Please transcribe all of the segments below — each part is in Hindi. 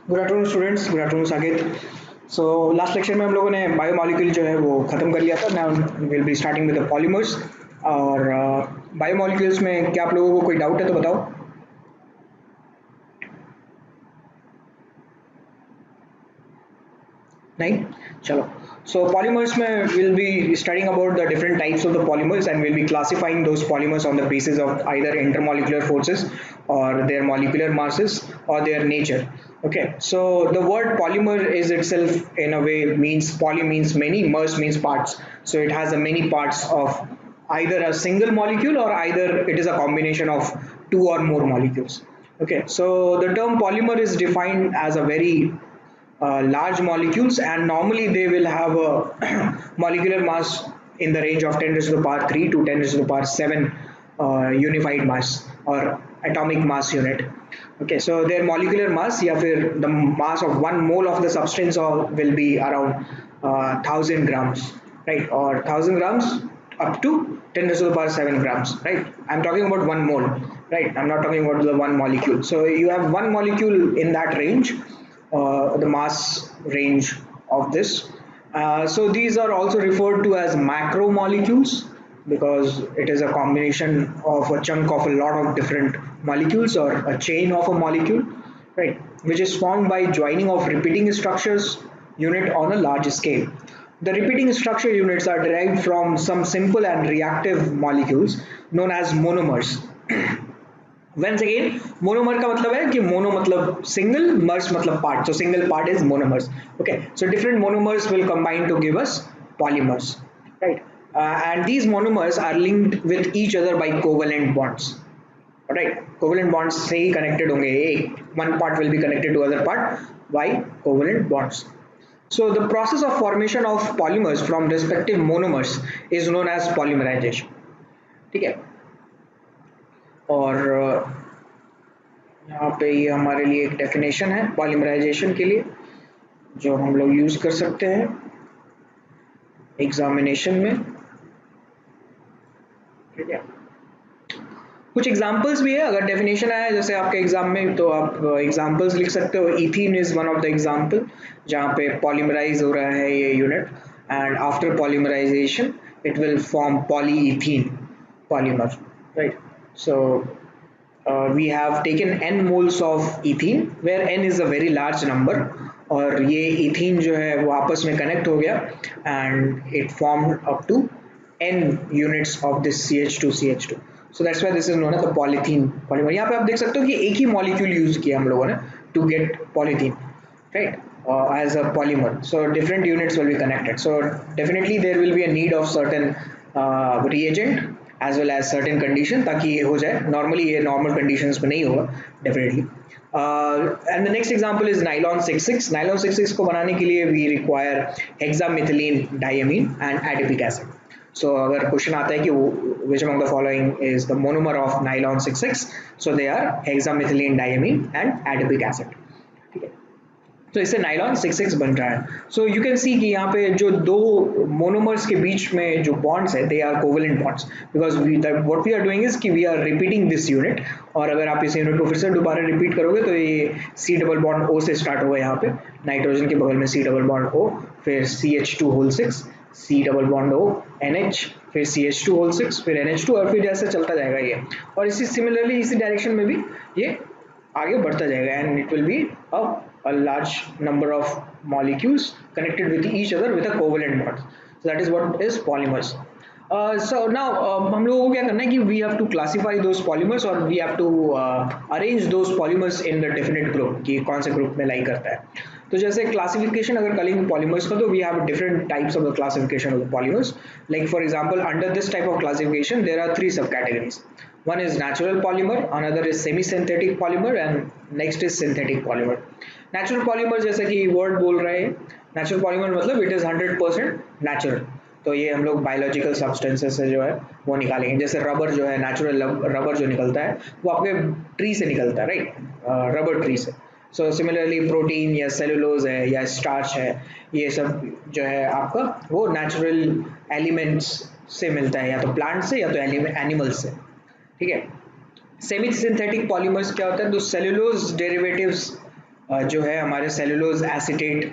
Good afternoon students, good afternoon Saket. So last lecture में हम लोगों ने बायोमोलिक्यूल जो है वो ख़त्म कर लिया था। Now will be starting with the polymers. और बायोमोलिक्यूल्स में क्या आप लोगों को कोई डाउट है तो बताओ। नहीं, चलो। So polymers में we'll be studying about the different types of the polymers, and we'll be classifying those polymers on the basis of either intermolecular forces or their molecular masses or their nature. Okay, so the word polymer is itself in a way means poly means many, mers means parts. So it has a many parts of either a single molecule or either it is a combination of two or more molecules. Okay, so the term polymer is defined as a very large molecules, and normally they will have a molecular mass in the range of 10 raised to the power 3 to 10 raised to the power 7 unified mass or atomic mass unit. Okay, so their molecular mass या फिर the mass of one mole of the substance will be around 1000 grams, right? Or 1000 grams up to 10 raised to the power 7 grams, right? I'm talking about one mole, right? I'm not talking about the one molecule. So you have one molecule in that range, the mass range of this. So these are also referred to as macromolecules because it is a combination of a chunk of a lot of different molecules or a chain of a molecule, right? Which is formed by joining of repeating structures unit on a large scale. The repeating structure units are derived from some simple and reactive molecules known as monomers. Once again, monomer का मतलब है कि mono मतलब single, mers मतलब part. So single part is monomers. Okay, so different monomers will combine to give us polymers, right? And these monomers are linked with each other by covalent bonds. Alright, covalent bonds से ही connected होंगे. One part will be connected to other part by covalent bonds. So the process of formation of polymers from respective monomers is known as polymerization. ठीक है? और यहाँ पे ये हमारे लिए एक डेफिनेशन है पॉलीमराइजेशन के लिए जो हम लोग यूज कर सकते हैं एग्जामिनेशन में। ठीक है, कुछ एग्जांपल्स भी है। अगर डेफिनेशन आया जैसे आपके एग्जाम में तो आप एग्जांपल्स लिख सकते हो। Ethene is one of the example जहाँ पे पॉलीमराइज हो रहा है ये unit, and after polymerisation it will form polyethene polymer, right? So we have taken n moles of ethene where n is a very large number, और ये ethene जो है वो आपस में connect हो गया and it formed up to n units of this CH2 so that's why this is known as the polythene polymer. यहाँ पे आप देख सकते हो कि एक ही molecule use किया हम लोगों ने to get polythene, right? As a polymer, so different units will be connected, so definitely there will be a need of certain reagent as well as certain condition ताकि ये हो जाए। normally ये normal conditions में नहीं होगा definitely. And the next example is nylon 66. nylon 66 को बनाने के लिए we require hexamethylene diamine and adipic acid. So अगर क्वेश्चन आता है कि which among the following is the monomer of nylon 66, so they are hexamethylene diamine and adipic acid. ठीक है, तो इससे नाइलॉन 66 बन रहा है। सो यू कैन सी कि यहाँ पे जो दो मोनोमर्स के बीच में जो बॉन्ड्स है they are covalent bonds because what we are doing is कि we are repeating this unit, और अगर आप इस यूनिट को फिर से दोबारा रिपीट करोगे तो ये सी डबल बॉन्ड ओ से स्टार्ट होगा। यहाँ पे नाइट्रोजन के बगल में सी डबल बॉन्ड ओ, फिर CH2 whole 6, C double bond O NH, फिर CH2 होल 6, फिर NH2, और फिर जैसे चलता जाएगा ये, और इसी सिमिलरली इसी डायरेक्शन में भी ये आगे बढ़ता जाएगा and it will be a large number of molecules connected with each other with a covalent bond. So that is what is polymers. So now हम लोगों को क्या करना है कि we have to classify those polymers और we have to arrange those polymers in the definite group कि कौन से group में लाई करता है। तो जैसे classification अगर करेंगे polymers का तो we have different types of the classification of the polymers. Like for example, under this type of classification there are three subcategories. One is natural polymer, another is semi-synthetic polymer, and next is synthetic polymer. Natural polymer जैसे कि वर्ड बोल रहे हैं, नेचुरल पॉलीमर मतलब इट इज 100% नेचुरल, तो ये हम लोग बायोलॉजिकल सब्सटेंसेस से जो है वो निकालेंगे। जैसे रबर जो है, नेचुरल रबर जो निकलता है वो आपके ट्री से निकलता है, राइट? रबर ट्री से। सो सिमिलरली प्रोटीन या सेलुलोज है या स्टार्च है, ये सब जो है आपका वो नेचुरल एलिमेंट्स से मिलता है, या तो प्लांट से या तो एनिमल्स से। ठीक है, सेमी सिंथेटिक पॉलीमर्स क्या होता है? तो सेलुलोज डेरिवेटिव्स जो है हमारे सेलुलोज एसीटेट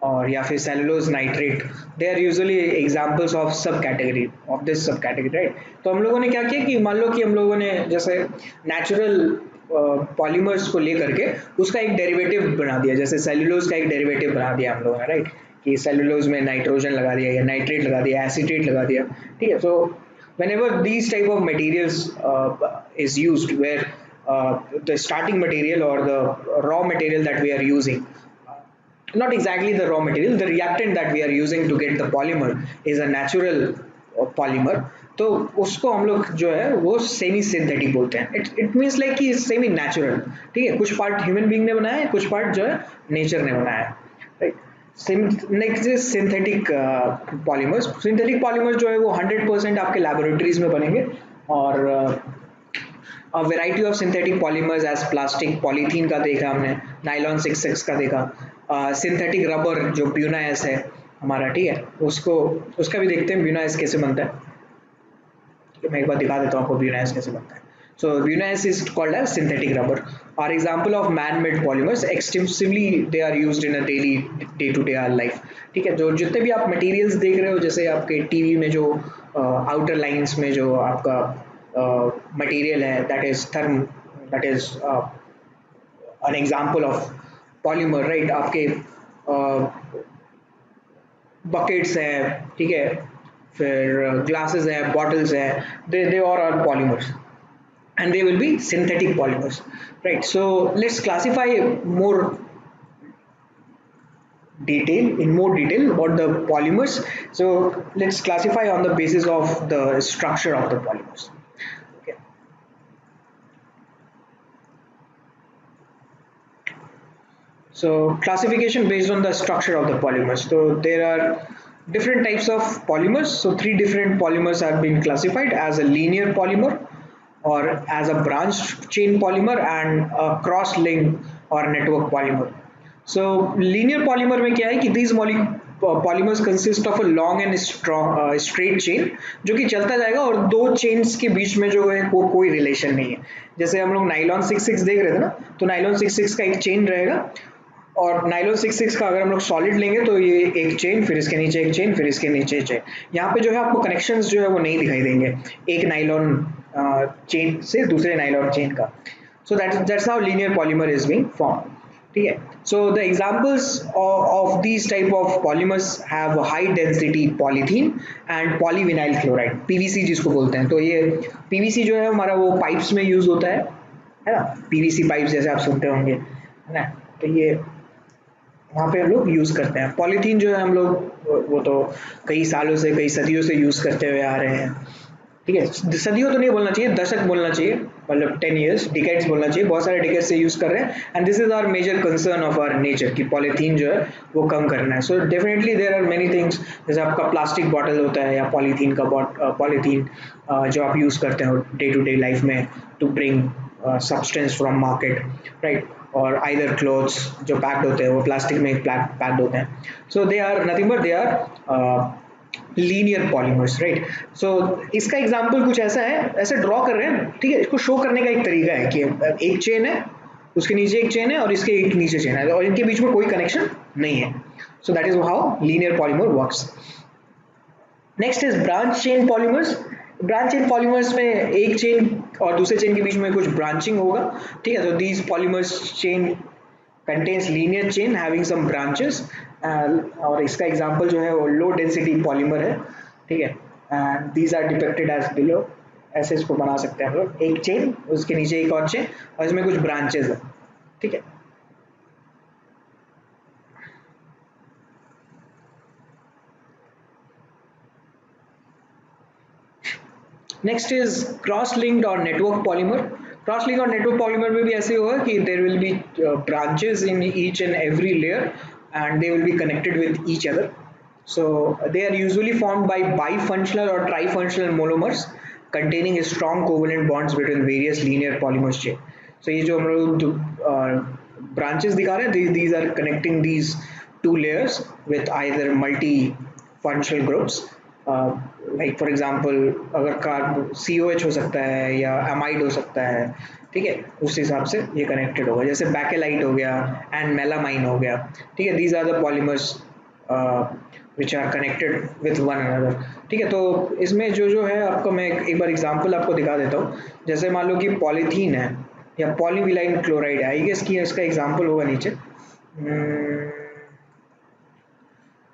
और या फिर cellulose nitrate, they are usually examples of sub category of this sub category, right. तो हम लोगों ने क्या किया कि मान लो कि हम लोगों ने जैसे नेचुरल पॉलीमर्स को लेकर के उसका एक डेरिवेटिव बना दिया, जैसे सेलुलोज का एक डेरिवेटिव बना दिया हम लोगों ने, राइट, कि सेलुलोज में नाइट्रोजन लगा दिया या नाइट्रेट लगा दिया, एसीटेट लगा दिया, ठीक है। सो whenever these type of materials is used where the starting material or the raw material that we are using, not exactly the raw material, the reactant that we are using to get the polymer is a natural polymer, तो उसको हम लोग जो है वो सेमी सिंथेटिक बोलते हैं। इट मीन्स लाइक कि सेमी नेचुरल, ठीक है, कुछ पार्ट ह्यूमन बीइंग ने बनाया है, कुछ पार्ट जो है नेचर ने बनाया है, right. Next is synthetic polymers. Synthetic polymers जो है वो 100% आपके लेबोरेटरीज में बनेंगे, और a variety of synthetic polymers as plastic, polythene का देखा हमने, नाइलॉन 66 का देखा, सिंथेटिक रबर जो ब्यूनाएस है हमारा, ठीक है, उसको उसका भी देखते हैं ब्यूनाएस कैसे बनता है। मैं एक बार दिखा देता हूँ आपको ब्यूनाएस कैसे बनता है। So Bunaeus is called as synthetic rubber. Are example of man-made polymers. Extensively they are used in a daily day-to-day life. ठीक है, जो जितने भी आप मटेरियल्स देख रहे हो, जैसे आपके टीवी में जो आउटर लाइंस में जो आपका मटेरियल है, that is an example of polymer, right, आपके बकेट्स हैं, ठीक है, फिर ग्लासेस हैं, बॉटल्स हैं, दे और are polymers and they will be synthetic polymers, right? So let's classify more more detail about the polymers. So let's classify on the basis of the structure of the polymers. Okay. So classification based on the structure of the polymers. So there are different types of polymers. So three different polymers have been classified as a linear polymer, or as a branched chain polymer, and a cross link or network polymer. So linear polymer में क्या है कि these polymers consist of a long and strong straight chain जो कि चलता जाएगा, और दो chains के बीच में जो है वो कोई relation नहीं है। जैसे हम लोग नाइलॉन 66 देख रहे थे ना, तो नाइलॉन 66 का एक चेन रहेगा, और नाइलॉन 66 का अगर हम लोग सॉलिड लेंगे तो ये एक चेन, फिर इसके नीचे एक चेन, फिर इसके नीचे चेन, यहाँ पे जो है आपको कनेक्शंस जो है वो नहीं दिखाई देंगे एक नाइलॉन चेन से दूसरे नाइलॉन चेन का। सो that's how linear polymer is being form, ठीक है। So the examples of these type of polymers have high density polythene and polyvinyl chloride, PVC जिसको बोलते हैं। तो ये पीवीसी जो है हमारा वो पाइप्स में यूज होता है ना, पीवीसी पाइप्स जैसे आप सुनते होंगे, है ना, तो ये वहाँ पे हम लोग यूज़ करते हैं। पॉलीथीन जो है हम लोग वो तो कई सालों से, कई सदियों से यूज़ करते हुए आ रहे हैं, ठीक है। सदियों तो नहीं बोलना चाहिए, दशक बोलना चाहिए, मतलब 10 ईयर्स, डिकेड्स बोलना चाहिए, बहुत सारे डिकेड्स से यूज़ कर रहे हैं। And this is our major concern of our nature कि पॉलीथीन जो है वो कम करना है। So definitely there are many things, जैसे आपका प्लास्टिक बॉटल होता है या पॉलीथीन का पॉलीथीन जो आप यूज़ करते हो डे टू डे लाइफ में to bring substance from market, right, और आइदर क्लोथ्स जो पैक्ड होते हैं वो प्लास्टिक में पैक्ड होते हैं। So they are nothing but they are linear polymers, right. So इसका एग्जांपल कुछ ऐसा है, ऐसे ड्रॉ कर रहे हैं, ठीक है। इसको शो करने का एक तरीका है कि एक चेन है, उसके नीचे एक चेन है, और इसके एक नीचे चेन है, और इनके बीच में कोई कनेक्शन नहीं है। सो that is how linear polymer works. Next is branch chain polymers. Branch chain polymers में एक चेन और दूसरे चेन के बीच में कुछ ब्रांचिंग होगा, ठीक है। तो these polymers chain contains linear chain having some branches, और इसका एग्जांपल जो है वो लो डेंसिटी पॉलीमर है, ठीक है। And these are depicted as below, ऐसे इसको बना सकते हैं हम लोग, एक चेन उसके नीचे एक और चेन और इसमें कुछ ब्रांचेस है, ठीक है। नेक्स्ट इज क्रॉस लिंक्ड और नेटवर्क पॉलीमर। क्रॉस लिंक और नेटवर्क पॉलीमर में भी ऐसे होगा कि there will be branches in each and every layer and they will be connected with each other. So they are usually formed by bifunctional or trifunctional monomers containing strong covalent bonds between various linear polymers chain. So ये जो हम लोग branches दिखा रहे हैं, these are connecting these two layers with either multi functional groups, like for example अगर कार्ब COH हो सकता है या अमाइड हो सकता है, ठीक है, उस हिसाब से ये कनेक्टेड होगा, जैसे बैकेलाइट हो गया एंड मेलामाइन हो गया, ठीक है, these are the polymers which are connected with one another. ठीक है, तो इसमें जो जो है आपको मैं एक बार एग्जांपल आपको दिखा देता हूँ। जैसे मान लो कि पॉलीथीन है या पॉलीविलाइन क्लोराइड है, आई गेस कि इसका एग्जांपल होगा नीचे।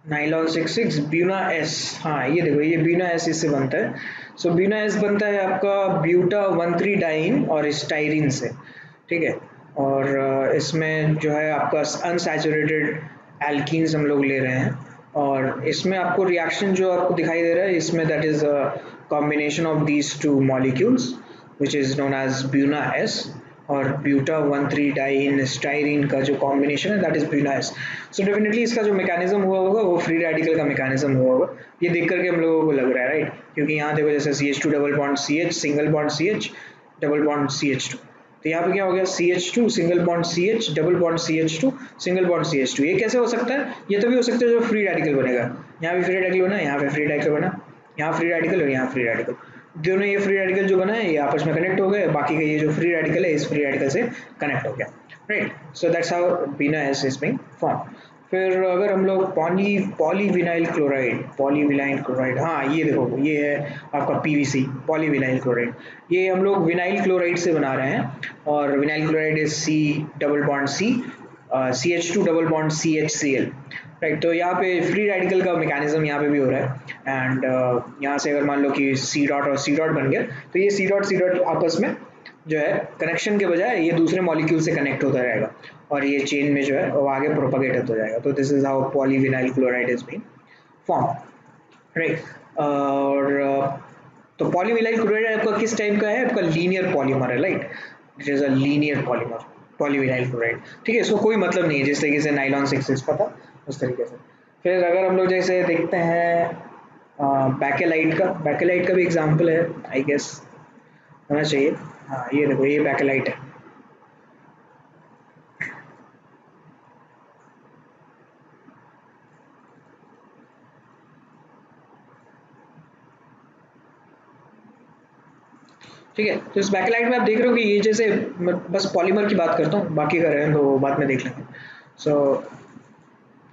नाइलॉन 66 ब्यूना एस, हाँ ये देखो, ये ब्यूना एस इससे बनता है। सो ब्यूना एस बनता है आपका ब्यूटा 13 डाइन और स्टाइरिन से। ठीक है, और इसमें जो है आपका अनसैचुरेटेड एल्कीन्स हम लोग ले रहे हैं, और इसमें आपको रिएक्शन जो आपको दिखाई दे रहा है इसमें, that is combination of these two molecules which is known as Buna S, और ब्यूटा 13 डाइन स्टाइरिन का जो कॉम्बिनेशन है that is Buna S. So definitely इसका जो मैकेनिज्म हुआ होगा वो फ्री रेडिकल का मैकेनिज्म हुआ होगा, ये देख करके हम लोगों को लग रहा है, राइट, क्योंकि यहाँ देखो जैसे CH2 double bond CH single bond CH double bond CH2, तो यहाँ पे क्या हो गया CH2 single bond CH double bond CH2 single bond CH2। ये कैसे हो सकता है? ये तभी हो सकता है जो फ्री रेडिकल बनेगा, यहाँ भी फ्री रेडिकल बना, यहाँ पे फ्री रेडिकल बना, यहाँ फ्री रेडिकल और यहाँ फ्री रेडिकल, दोनों ये फ्री रेडिकल जो बना है ये आपस में कनेक्ट हो गए, बाकी का ये जो फ्री रेडिकल है इस फ्री रेडिकल से कनेक्ट हो गया, right. So that's how Buna S is being form. फिर अगर हम लोग पॉलीविनाइल क्लोराइड, हाँ ये देखो ये है आपका PVC पॉलीविनाइल क्लोराइड, ये हम लोग विनाइल क्लोराइड से बना रहे हैं, और vinyl chloride is C double bond C CH2 double bond CHCl, right. तो यहाँ पे फ्री रेडिकल का मैकेनिज्म यहाँ पे भी हो रहा है, एंड यहाँ से अगर मान लो कि C डॉट और C डॉट बन गया, तो ये C डॉट आपस में जो है कनेक्शन के बजाय ये दूसरे मॉलिक्यूल से कनेक्ट होता रहेगा, और ये चेन में जो है वो आगे प्रोपगेट होता जाएगा। तो this is how polyvinyl chloride is being form, right. और तो पॉलीविनाइल क्लोराइड आपका किस टाइप का है? आपका लीनियर पॉलीमर है, right, it is a linear polymer polyvinyl chloride. ठीक है, इसको कोई मतलब नहीं है, जिस तरीके से नाइलॉन 66 का था उस तरीके से। फिर अगर हम लोग जैसे देखते हैं बैकेलाइट का भी एग्जाम्पल है, आई गेस होना चाहिए। हाँ ये देखो, ये बैकेलाइट है। ठीक है, तो इस बैकलाइट में आप देख रहे हो कि ये जैसे, मैं बस पॉलीमर की बात करता हूँ, बाकी का रहें तो बाद में देख लेंगे। सो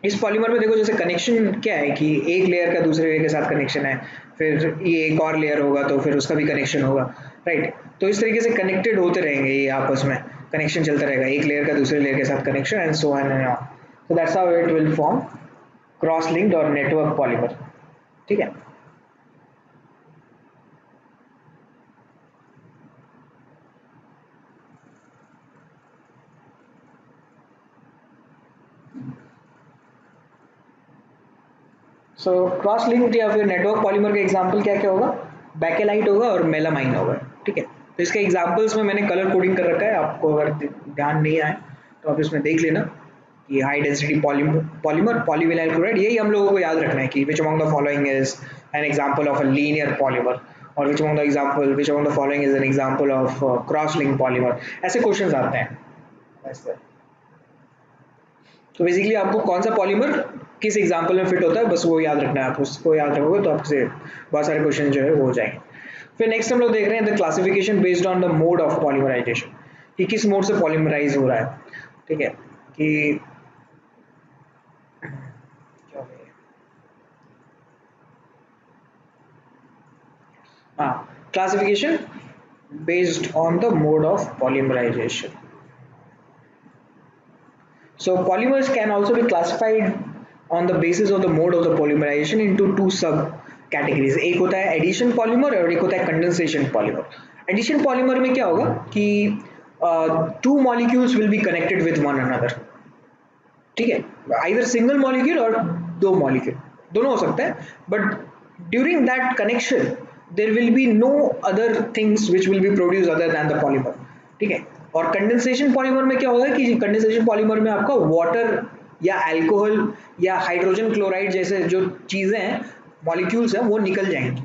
इस पॉलीमर में देखो जैसे कनेक्शन क्या है कि एक लेयर का दूसरे लेयर के साथ कनेक्शन है, फिर ये एक और लेयर होगा तो फिर उसका भी कनेक्शन होगा, राइट। तो इस तरीके से कनेक्टेड होते रहेंगे, ये आपस में कनेक्शन चलता रहेगा, एक लेयर का दूसरे लेयर के साथ connection and so on and on. So that's how it will form cross linked और नेटवर्क पॉलीमर। ठीक है, सो क्रॉस लिंक्ड या फिर नेटवर्क पॉलीमर का एग्जांपल क्या क्या होगा? बैकेलाइट होगा और मेलामाइन होगा। ठीक है, तो इसके एग्जांपल्स में मैंने कलर कोडिंग कर रखा है, आपको अगर ध्यान नहीं आए तो आप इसमें देख लेना कि high density polymer polyvinyl chloride, यही हम लोगों को याद रखना है कि which among the following is an example of a linear polymer, और which among the following is an example of cross link polymer, ऐसे क्वेश्चंस आते हैं ऐसे। तो बेसिकली आपको कौन सा पॉलीमर किस एग्जांपल में फिट होता है बस वो याद रखना है, आप उसको याद रखोगे तो आपसे बहुत सारे क्वेश्चन जो है वो हो जाएंगे। फिर नेक्स्ट हम लोग देख रहे हैं the classification based on the mode of polymerisation, कि किस मोड से पॉलीमराइज हो रहा है। ठीक है, कि क्या हो गया? हाँ, classification based on the mode of polymerization. So polymers can also be classified on the basis of the mode of the polymerization into two sub categories. एक होता है addition polymer और एक होता है condensation polymer. Addition polymer में क्या होगा कि two molecules will be connected with one another. ठीक है, either single molecule और दो molecule, दोनों हो सकता है, but during that connection there will be no other things which will be produced other than the polymer. ठीक है, और कंडेंसेशन पॉलीमर में क्या होगा कि कंडेंसेशन पॉलीमर में आपका वाटर या अल्कोहल या हाइड्रोजन क्लोराइड जैसे जो चीजें हैं, मॉलिक्यूल्स हैं, वो निकल जाएंगी।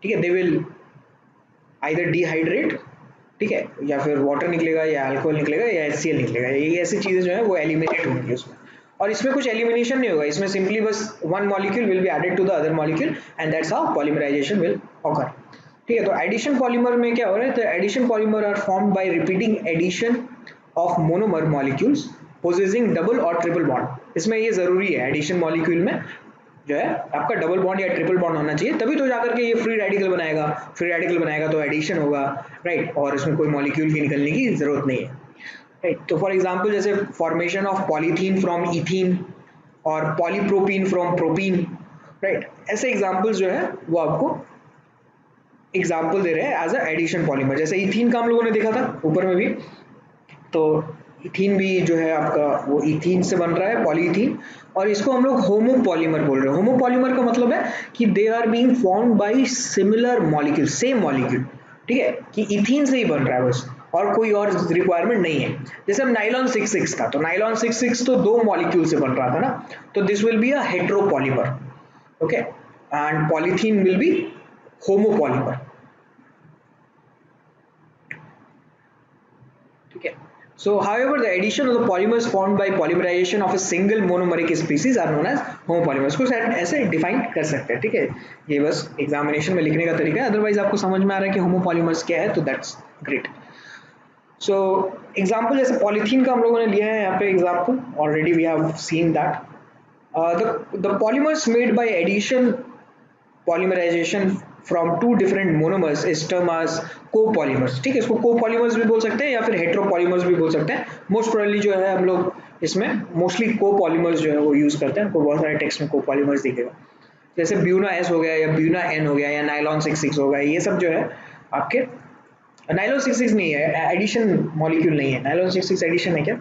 ठीक है, दे विल आइदर डिहाइड्रेट, ठीक है, या फिर वाटर निकलेगा या अल्कोहल निकलेगा या HCl निकलेगा, ये ऐसी चीजें जो है वो एलिमिनेट होंगी उसमें। और इसमें कुछ एलिमिनेशन नहीं होगा, इसमें सिंपली बस one molecule will be added to the other molecule and that's how polymerisation will occur. ठीक है। तो एडिशन पॉलीमर में क्या हो रहा है, तो addition polymer are formed by repeating addition of monomer molecules possessing double और ट्रिपल बॉन्ड। इसमें ये जरूरी है, एडिशन मॉलिक्यूल में जो है आपका डबल बॉन्ड या ट्रिपल बॉन्ड होना चाहिए, तभी तो जाकर के ये फ्री रेडिकल बनाएगा। फ्री रेडिकल बनाएगा तो एडिशन होगा, राइट, और इसमें कोई मॉलिक्यूल की निकलने की जरूरत नहीं है, राइट। तो फॉर एग्जांपल जैसे formation of polythene from ethene और पॉलीप्रोपीन फ्रॉम प्रोपीन, राइट, ऐसे एग्जांपल्स जो है वो आपको एग्जाम्पल दे रहे हैं एज अ एडिशन पॉलीमर। जैसे इथीन का हम लोगों ने देखा था ऊपर में भी, तो इथीन भी जो है आपका वो इथीन से बन रहा है, पॉलीइथीन, और इसको हम लोग होमोपॉलीमर बोल रहे हैं। होमोपॉलीमर का मतलब है कि they are being formed by similar molecule, same molecule, ठीक है, कि इथीन से ही बन रहा है बस, और कोई और रिक्वायरमेंट नहीं है। जैसे हम नाइलॉन 66 का, तो नाइलॉन 66 तो दो मॉलिक्यूल से बन रहा था ना, तो this will be a heteropolymer, okay, and polythene will be homopolymer, ठीक है। So, however, the addition of the polymers formed by polymerization of a single monomeric species are known as homopolymers। को ऐसे डिफाइन कर सकते हैं, ठीक है। ये बस एग्जामिनेशन में लिखने का तरीका है, अदरवाइज आपको समझ में आ रहा है कि होमोपॉलीमर्स क्या है, तो दैट्स ग्रेट। सो एग्जाम्पल जैसे पॉलीथीन का हम लोगों ने लिया है यहाँ पे example, already we have seen that the polymers made by addition polymerization from two different monomers is termed as copolymers, ठीक है। इसको copolymers भी बोल सकते हैं या फिर heteropolymers भी बोल सकते हैं। मोस्ट प्रोबेबली जो है हम लोग इसमें मोस्टली copolymers जो है वो यूज करते हैं, आपको बहुत सारे टेक्स्ट में copolymers दिखेगा। जैसे ब्यूना एस हो गया या ब्यूना एन हो गया या नाइलॉन 66 हो गया, ये सब जो है आपके नाइलॉन 66 नहीं है, एडिशन मॉलिक्यूल नहीं है। नाइलॉन 66 एडिशन है क्या?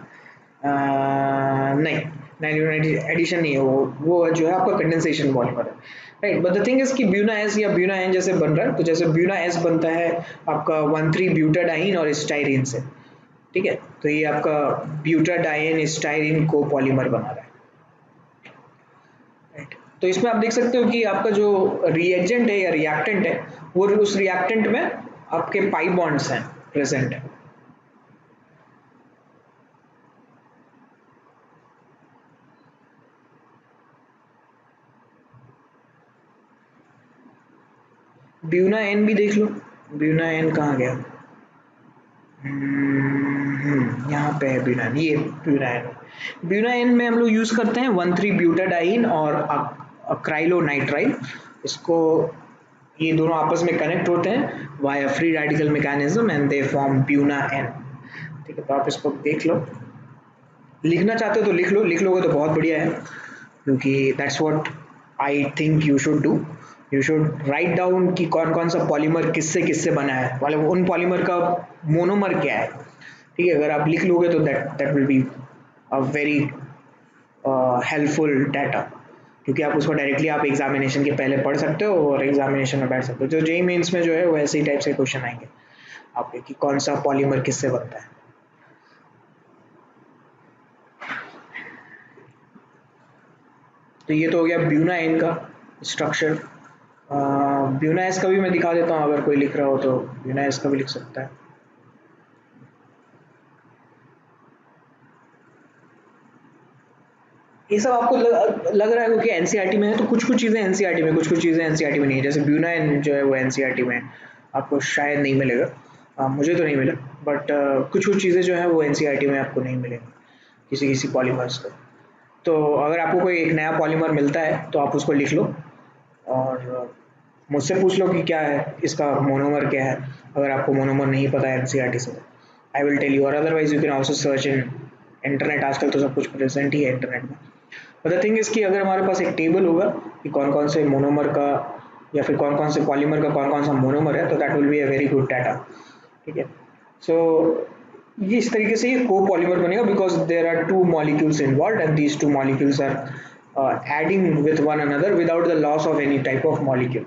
नहीं, नाइलॉन एडिशन नहीं है, वो जो है आपका कंडेंसेशन पॉलीमर है, right. But the thing is कि ब्यूना एस या ब्यूना एन जैसे बन रहा है, तो जैसे ब्यूना एस बनता है आपका 1,3 ब्यूटाडाइन और स्टाइरिन से, ठीक है। तो ये आपका ब्यूटाडाइन स्टाइरिन को पॉलीमर बना रहा है, राइट। तो इसमें आप देख सकते हो कि आपका जो रिएजेंट है या रिएक्टेंट है, वो उस रिएक्टेंट में आपके पाई बॉन्ड्स हैं प्रेजेंट है। ब्यूना एन भी देख लो, ब्यूना एन कहाँ गया? यहाँ पे है ब्यूना एन, ये ब्यूना एन। ब्यूना एन में हम लोग यूज करते हैं 1,3 ब्यूटाडाइन और अक्राइलोनाइट्राइल। इसको ये दोनों आपस में कनेक्ट होते हैं via free radical mechanism and they form Buna N, ठीक है। तो आप इसको देख लो, लिखना चाहते हो तो लिख लो, लिख लोगे तो बहुत बढ़िया है, क्योंकि that's what I think you should do. You should write down कि कौन कौन सा पॉलीमर किससे किससे बना है, मतलब उन पॉलीमर का मोनोमर क्या है, ठीक है। अगर आप लिख लोगे तो that that will be a very helpful data, क्योंकि आप उसको डायरेक्टली आप एग्जामिनेशन के पहले पढ़ सकते हो और एग्जामिनेशन में बैठ सकते हो। जो जेईई मेंस में जो है वो ऐसे ही टाइप से क्वेश्चन आएंगे आपके कि कौन सा पॉलीमर किससे बनता है। तो ये तो हो गया ब्यूना एन का स्ट्रक्चर। ब्यूना एस का भी मैं दिखा देता हूँ, अगर कोई लिख रहा हो तो ब्यूना एस का भी लिख सकता है। ये सब आपको लग रहा है क्योंकि एनसीईआरटी में है, तो कुछ कुछ चीज़ें एनसीईआरटी में, कुछ कुछ चीज़ें एनसीईआरटी में नहीं है। जैसे ब्यूना एन जो है वो एनसीईआरटी में आपको शायद नहीं मिलेगा, मुझे तो नहीं मिला, बट कुछ कुछ चीज़ें जो है वो एनसीईआरटी में आपको नहीं मिलेंगी किसी किसी पॉलीमर्स को। तो अगर आपको कोई एक नया पॉलीमर मिलता है तो आप उसको लिख लो और मुझसे पूछ लो कि क्या है इसका मोनोमर क्या है। अगर आपको मोनोमर नहीं पता है एनसीईआरटी से, आई विल टेल यू, और otherwise you can also search in internet. आजकल तो सब कुछ प्रेजेंट ही है इंटरनेट में। बट द थिंग इज कि अगर हमारे पास एक टेबल होगा कि कौन कौन से मोनोमर का या फिर कौन कौन से पॉलीमर का कौन कौन सा मोनोमर है, तो that will be a very good data, ठीक है। सो ये इस तरीके से ये को पॉलीमर बनेगा because there are two molecules involve and these two molecules are adding with one another without the loss of any type of molecule.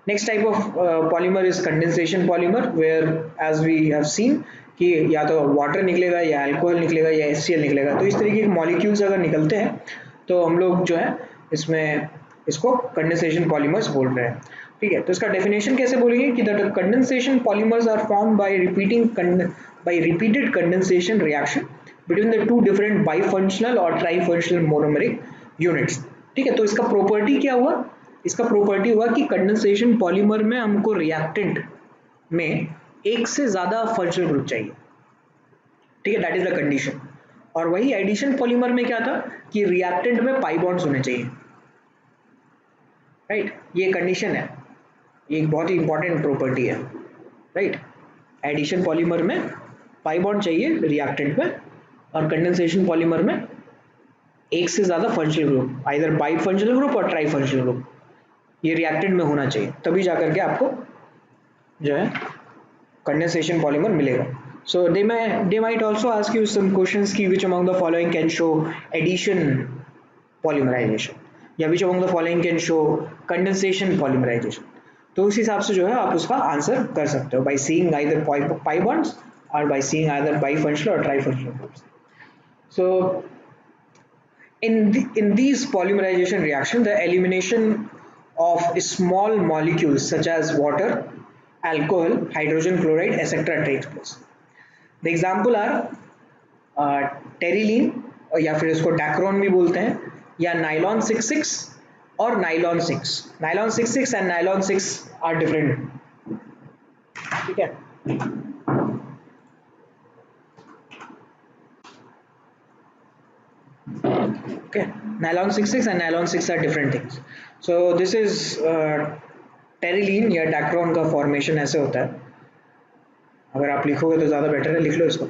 Next type of polymer is condensation polymer, where as we have seen कि या तो वाटर निकलेगा या अल्कोहल निकलेगा या HCl निकलेगा। तो इस तरीके के मॉलिक्यूल्स अगर निकलते हैं तो हम लोग जो है इसमें इसको कंडेंसेशन पॉलीमर्स बोल रहे हैं, ठीक है। तो इसका डेफिनेशन कैसे बोलेंगे कि that condensation polymers are formed by repeated condensation reaction between the two different bifunctional और ट्राइफंक्शनल मोनोमेरिक यूनिट्स, ठीक है। तो इसका प्रॉपर्टी क्या हुआ, इसका प्रॉपर्टी हुआ कि कंडेंसेशन पॉलीमर में हमको रिएक्टेंट में एक से ज़्यादा फंक्शनल ग्रुप चाहिए, ठीक है, दैट इज द कंडीशन। और वही एडिशन पॉलीमर में क्या था कि रिएक्टेंट में पाई बॉन्ड्स होने चाहिए, राइट, ये कंडीशन है, ये एक बहुत ही इंपॉर्टेंट प्रॉपर्टी है, राइट। एडिशन पॉलीमर में पाई बॉन्ड चाहिए रिएक्टेंट में, और कंडेंसेशन पॉलीमर में एक से ज़्यादा functional group, either by functional group और ट्राई फंक्शनल ग्रुप, ये रिएक्टेंट में होना चाहिए, तभी जाकर के आपको जो है कंडेंसेशन पॉलीमर मिलेगा। So they might also ask you some questions ki which among the following can show addition polymerization, या which among the following can show condensation polymerization। तो उस हिसाब से जो है आप उसका आंसर कर सकते हो by seeing either pi bonds or by seeing either bifunctional or trifunctional groups। So in these polymerization reaction, the elimination of small molecules such as water, alcohol, hydrogen chloride, etc. takes place। The example are terylene, या फिर इसको डैक्रोन भी बोलते हैं, या नाइलॉन 66 और nylon 6। Nylon 66 and nylon 6 are different, ठीक है। Okay, nylon 66 and nylon 6 are different things। So this is terylene या डैक्रोन का फॉर्मेशन ऐसे होता है, अगर आप लिखोगे तो ज़्यादा बेटर है, लिख लो इसको।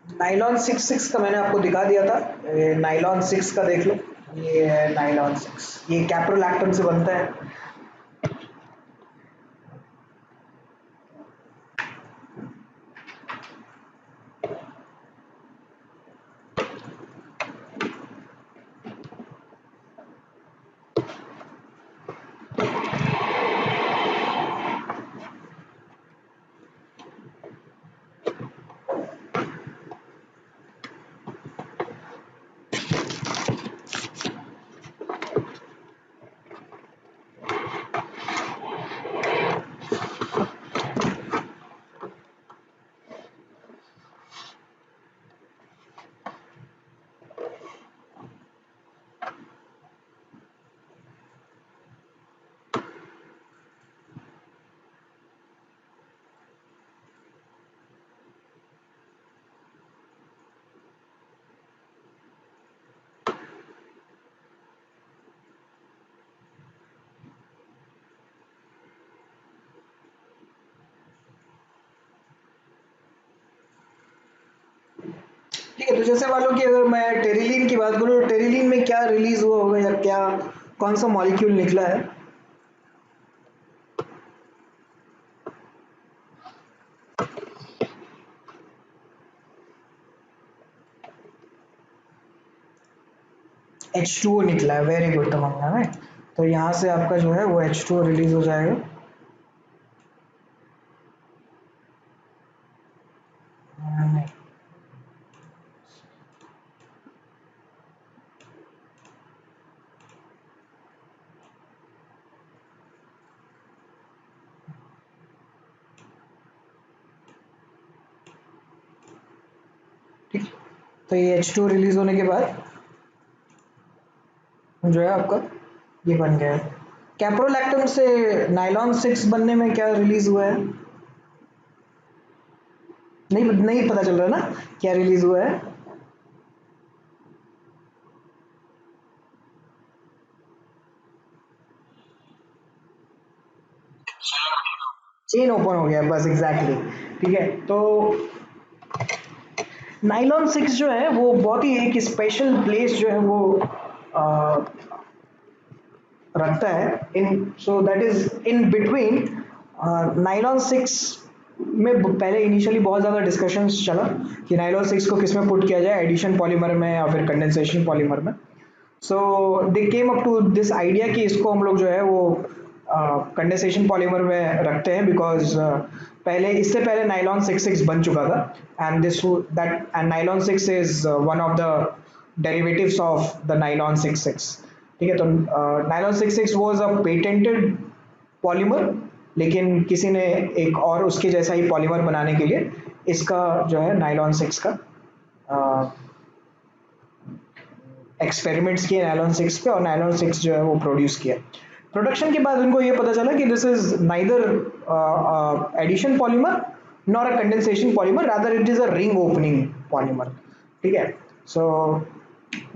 नाइलॉन 66 का मैंने आपको दिखा दिया था, नाइलॉन 6 का देख लो, ये है नाइलॉन 6, ये कैप्रोलैक्टम से बनता है। ठीक है, तो जैसे मान लो कि अगर मैं टेरिलीन की बात करूँ, टेरिलीन में क्या रिलीज हुआ होगा, या क्या कौन सा मॉलिक्यूल निकला है? H2O निकला है, वेरी गुड तमन्ना, राइट। तो यहाँ से आपका जो है वो H2O रिलीज हो जाएगा। ठीक, तो ये H2O रिलीज होने के बाद जो है आपका ये बन गया है। कैप्रोलैक्टम से नाइलॉन 6 बनने में क्या रिलीज हुआ है? नहीं नहीं पता चल रहा ना क्या रिलीज हुआ है? चेन ओपन हो गया, बस एग्जैक्टली exactly। ठीक है, तो नाइलॉन 6 जो है वो बहुत ही एक स्पेशल प्लेस जो है वो आ, रखता है in, so that is in between nylon 6 में पहले इनिशियली बहुत ज़्यादा डिस्कशंस चला कि नाइलॉन 6 को किस में पुट किया जाए, एडिशन पॉलीमर में या फिर कंडेंसेशन पॉलीमर में। So they came up to this idea कि इसको हम लोग जो है वो कंडेंसेशन पॉलीमर में रखते हैं, बिकॉज पहले इससे पहले नाइलॉन 66 बन चुका था, and this that and nylon 6 is one of the derivatives of the nylon 66। ठीक है, तो nylon 66 was a patented polymer, लेकिन किसी ने एक और उसके जैसा ही पॉलीमर बनाने के लिए इसका जो है नाइलॉन 6 का एक्सपेरिमेंट्स किए नायलॉन 6 पे, और नायलॉन 6 जो है वो प्रोड्यूस किया। प्रोडक्शन के बाद उनको ये पता चला कि this is neither addition polymer nor a condensation polymer, rather it is a ring opening polymer. ठीक है, so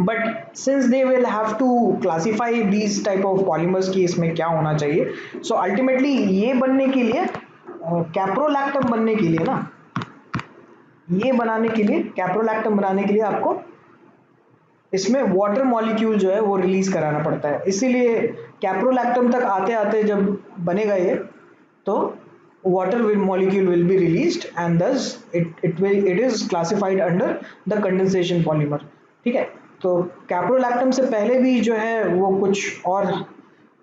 but since they will have to classify these type of polymers की इसमें क्या होना चाहिए, सो अल्टीमेटली ये बनने के लिए कैप्रोलैक्टम बनने के लिए ना, ये बनाने के लिए कैप्रोलैक्टम बनाने के लिए आपको इसमें वाटर मॉलिक्यूल जो है वो रिलीज कराना पड़ता है। इसीलिए कैप्रोलैक्टम तक आते आते जब बनेगा ये, तो water will molecule will be released, and thus it is classified under the condensation polymer। ठीक है, तो कैप्रोलैक्टम से पहले भी जो है वो कुछ और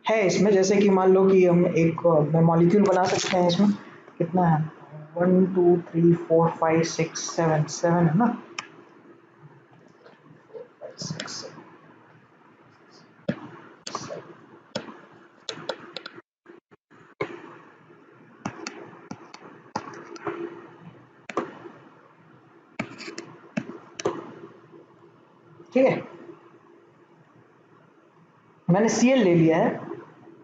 है इसमें, जैसे कि मान लो कि हम एक मॉलिक्यूल बना सकते हैं इसमें, कितना है 1 2 3 4 5 6 7 7 है ना, 6 ठीक है, मैंने Cl ले लिया है,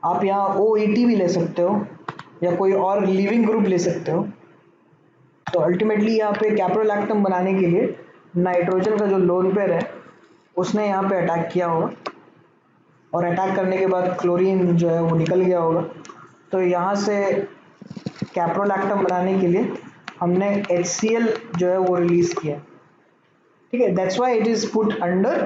आप यहाँ OET भी ले सकते हो या कोई और लिविंग ग्रुप ले सकते हो। तो अल्टीमेटली यहाँ पे कैप्रोलैक्टम बनाने के लिए नाइट्रोजन का जो लोन पेयर है उसने यहाँ पे अटैक किया होगा, और अटैक करने के बाद क्लोरीन जो है वो निकल गया होगा। तो यहाँ से कैप्रोलैक्टम बनाने के लिए हमने HCl जो है वो रिलीज किया। ठीक है, that's why it is put under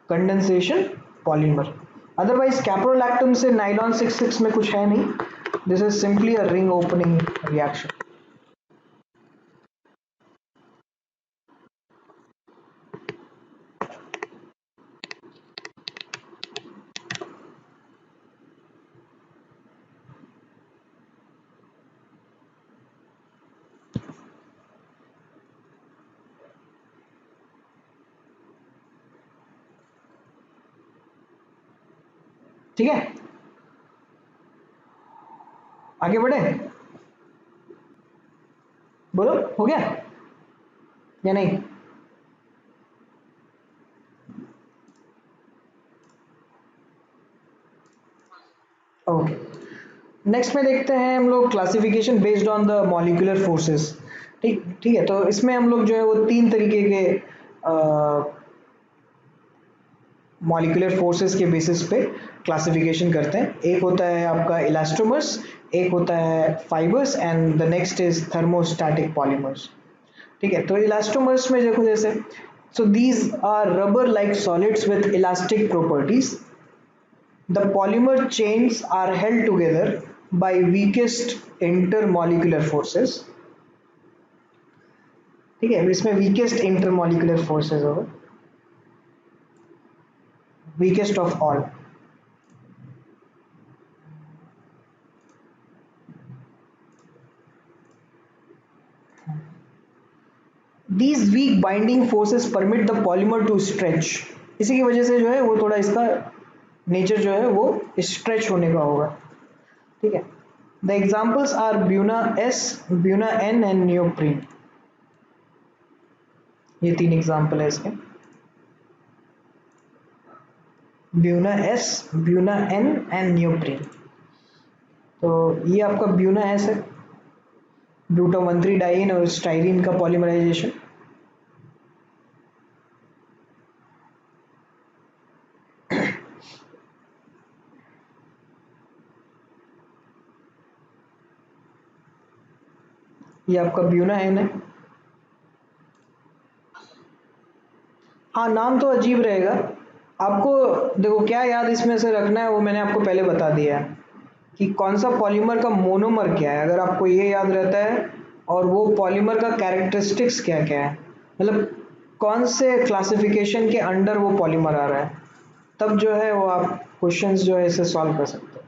condensation polymer. Otherwise caprolactam से नाइलॉन 66 में कुछ है नहीं, this is simply a ring opening reaction. ठीक है, आगे बढ़े, बोलो हो गया या नहीं? ओके, नेक्स्ट में देखते हैं हम लोग classification based on the molecular forces. ठीक ठीक है, तो इसमें हम लोग जो है वो तीन तरीके के मॉलिक्यूलर फोर्सेस के बेसिस पे क्लासिफिकेशन करते हैं। एक होता है आपका इलास्टोमर्स, एक होता है fibres, and the next is thermostatic polymers. ठीक है, तो इलास्टोमर्स में देखो जैसे, so these are rubber like solids with elastic properties. The polymer chains are held together by weakest intermolecular forces। ठीक है, इसमें weakest intermolecular forces होगा, weakest of all। These weak binding forces permit the polymer to stretch। इसी की वजह से जो है वो थोड़ा इसका नेचर जो है वो स्ट्रेच होने का होगा। ठीक है, the examples are Buna S, Buna N and neoprene. ये तीन एग्जाम्पल है इसके, Buna S, Buna N and neoprene. तो ये आपका ब्यूना एस है, ब्यूटामंथ्री डाइन और स्टाइरीन का पॉलीमराइजेशन। ये आपका ब्यूना एन है। हाँ, नाम तो अजीब रहेगा, आपको देखो क्या याद इसमें से रखना है वो मैंने आपको पहले बता दिया है कि कौन सा पॉलीमर का मोनोमर क्या है। अगर आपको ये याद रहता है और वो पॉलीमर का कैरेक्टरिस्टिक्स क्या क्या है, मतलब कौन से क्लासिफिकेशन के अंडर वो पॉलीमर आ रहा है, तब जो है वो आप क्वेश्चंस जो है इसे सॉल्व कर सकते हो।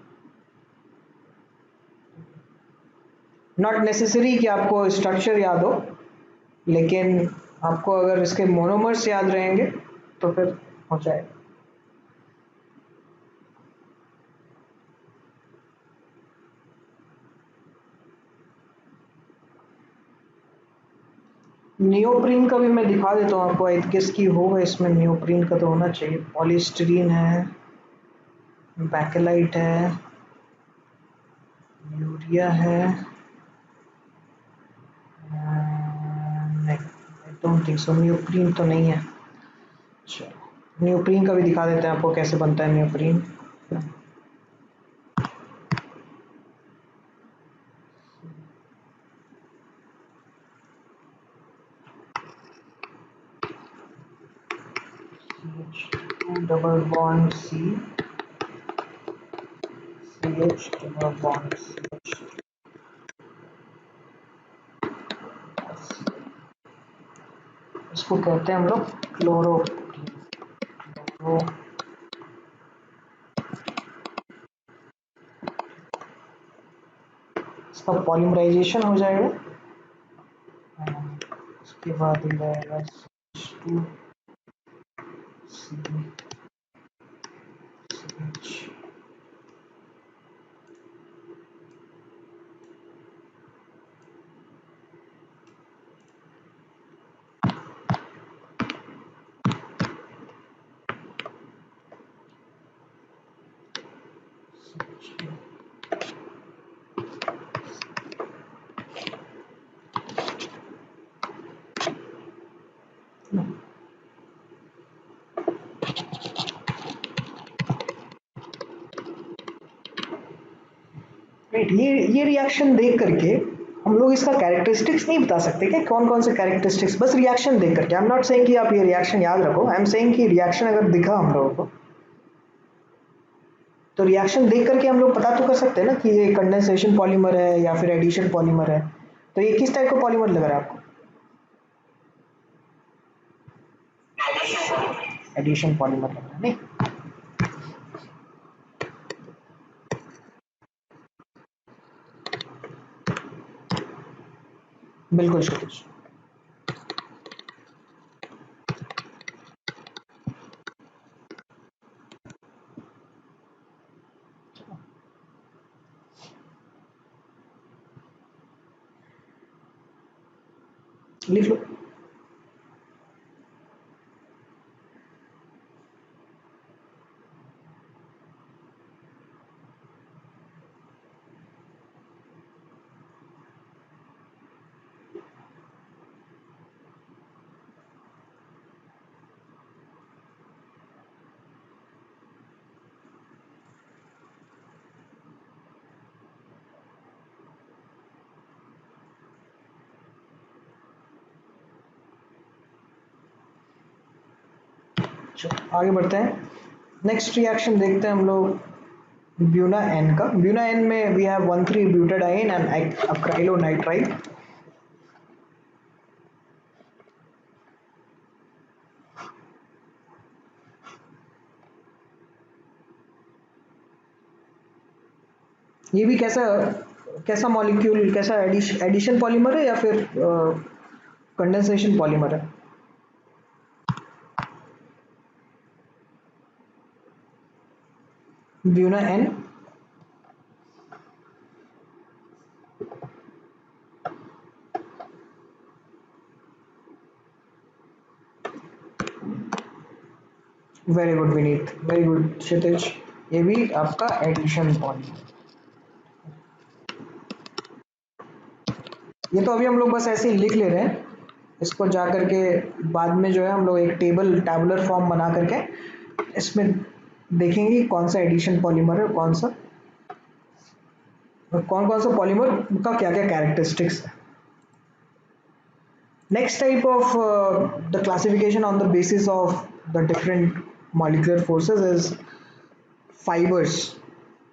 नॉट नेसेसरी कि आपको स्ट्रक्चर याद हो, लेकिन आपको अगर इसके मोनोमर्स याद रहेंगे तो फिर हो जाएगा। नियोप्रीन का भी मैं दिखा देता हूँ आपको, आई गेस की होगा इसमें, नियोप्रीन का तो होना चाहिए। पॉलीस्टीरीन है, बैकेलाइट है, यूरिया है, नहीं आई डोंट थिंक सो, नियोप्रीन तो नहीं है। चलो नियोप्रीन का भी दिखा देते हैं आपको कैसे बनता है neoprene. CH2 double bond C, CH double bond CH, इसको कहते हैं हम लोग क्लोरो, क्लोरो। इसका पॉलीमराइजेशन हो जाएगा, उसके बाद हो जाएगा CH2 CH। राइट, ये रिएक्शन देख करके हम लोग इसका कैरेक्टरिस्टिक्स नहीं बता सकते क्या, कौन कौन से कैरेक्टरिस्टिक्स, बस रिएक्शन देख करके। आई एम नॉट सेइंग कि आप ये रिएक्शन याद रखो, आई एम सेइंग कि रिएक्शन अगर दिखा हम लोगों को तो रिएक्शन देख करके हम लोग पता तो कर सकते हैं ना कि ये कंडेंसेशन पॉलीमर है या फिर एडिशन पॉलीमर है। तो ये किस टाइप का पॉलीमर लग रहा है आपको? एडिशन पॉलीमर लग रहा है नहीं? बिल्कुल क्षितिज। लिख लो। चलो आगे बढ़ते हैं, नेक्स्ट रिएक्शन देखते हैं हम लोग ब्यूना एन का। ब्यूना एन में वी हैव 1,3 ब्यूटाडाइन एंड अक्राइलोनाइट्राइल। ये भी कैसा कैसा मॉलिक्यूल, कैसा एडिशन पॉलीमर है या फिर कंडेंसेशन पॉलीमर है? ब्यूना एन, very good Vineet, very good Kshitij, ये भी आपका एडिशन पॉलीमर। ये तो अभी हम लोग बस ऐसे ही लिख ले रहे हैं, इसको जा करके बाद में जो है हम लोग एक टैबुलर फॉर्म बना करके इसमें देखेंगे कौन सा एडिशन पॉलीमर है, कौन कौन सा पॉलीमर का क्या क्या कैरेक्टरिस्टिक्स है। Next type of the classification on the basis of the different molecular forces is fibers.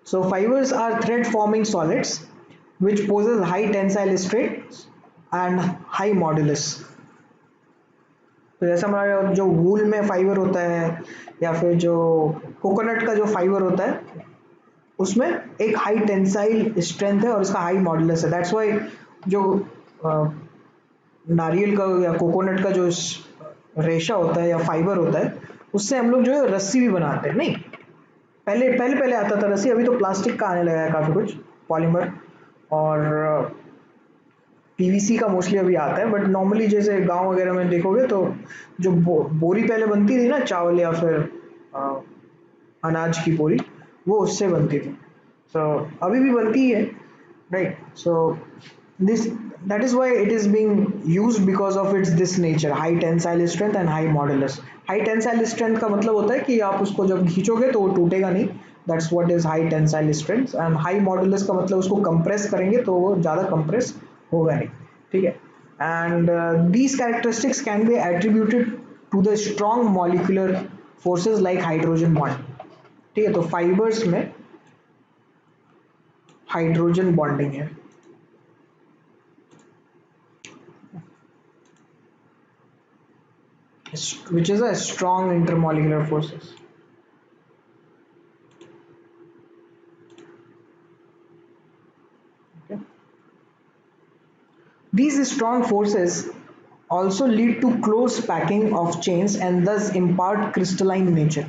So fibers are thread forming solids which poses high tensile stress and high modulus. तो जैसे हमारा जो वूल में फाइबर होता है या फिर जो कोकोनट का जो फाइबर होता है उसमें एक हाई टेंसाइल स्ट्रेंथ है और इसका हाई मॉडुलस है। दैट्स वाई जो नारियल का या कोकोनट का जो रेशा होता है या फाइबर होता है उससे हम लोग जो है रस्सी भी बनाते हैं। नहीं, पहले पहले पहले आता था रस्सी, अभी तो प्लास्टिक का आने लगा है काफ़ी कुछ पॉलीमर, और पीवीसी का मोस्टली अभी आता है। बट नॉर्मली जैसे गांव वगैरह में देखोगे तो जो बोरी पहले बनती थी ना, चावल या फिर अ, अनाज की बोरी, वो उससे बनती थी। सो अभी भी बनती है, right? So this that is why it is being used because of its this nature, high tensile strength and high modulus. High tensile strength का मतलब होता है कि आप उसको जब खींचोगे तो वो टूटेगा नहीं, that's what is high tensile strength. and high modulus का मतलब उसको कंप्रेस करेंगे तो वो ज़्यादा कंप्रेस होगा नहीं, ठीक है? and these characteristics can be attributed to the strong molecular forces like hydrogen bond, ठीक है? तो फाइबर्स में हाइड्रोजन बॉन्डिंग है, which is a strong intermolecular forces. Okay. These strong forces also lead to close packing of chains and thus impart crystalline nature.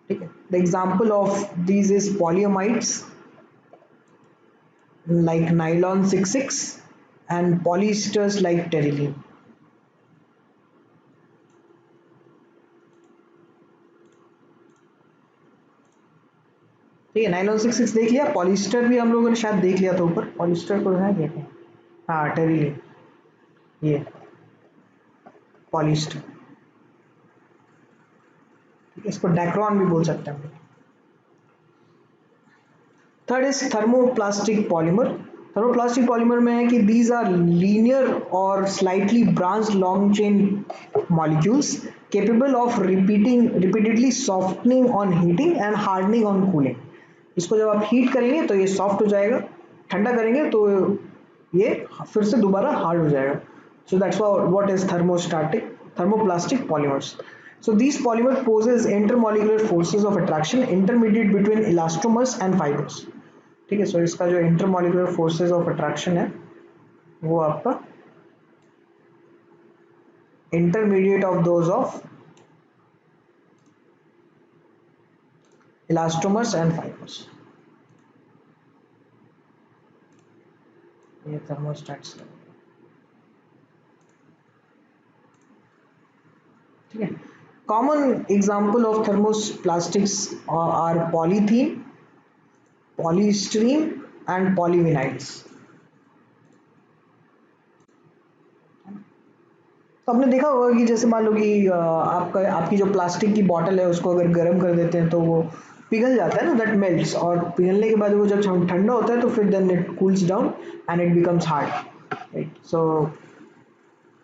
Okay. The example of these is polyamides like nylon 66 and polyesters like terylene. ठीक है, नाइलॉन 66 देख लिया, पॉलिस्टर भी हम लोगों ने शायद देख लिया था ऊपर, पॉलिस्टर को है देखें। हाँ, टेरिलिन, ये पॉलिस्टर, इसको डैक्रॉन भी बोल सकते हैं। Third is thermoplastic polymer. Thermoplastic polymer में है कि दीज आर लीनियर और slightly branch long chain molecules capable of repeatedly softening on heating and hardening on cooling. इसको जब आप हीट करेंगे तो ये सॉफ्ट हो जाएगा, ठंडा करेंगे तो ये फिर से दोबारा हार्ड हो जाएगा। सो that's what is thermoplastic polymers. So these polymer poses intermolecular forces of attraction intermediate between elastomers and fibers. ठीक है, सो इसका जो इंटरमोलिकुलर फोर्सेस ऑफ अट्रैक्शन है वो आपका intermediate of those of elastomers and fibres. ये थर्मोस्टेट्स, ठीक है? Common example of thermoplastics are polythene, polystyrene and polyvinyls. तो आपने देखा होगा कि जैसे मान लो कि आपका आपकी जो प्लास्टिक की बॉटल है उसको अगर गर्म कर देते हैं तो वो पिघल जाता है ना, दैट मेल्ट्स, और पिघलने के बाद वो जब ठंडा होता है तो फिर then it cools down and it becomes hard, right? So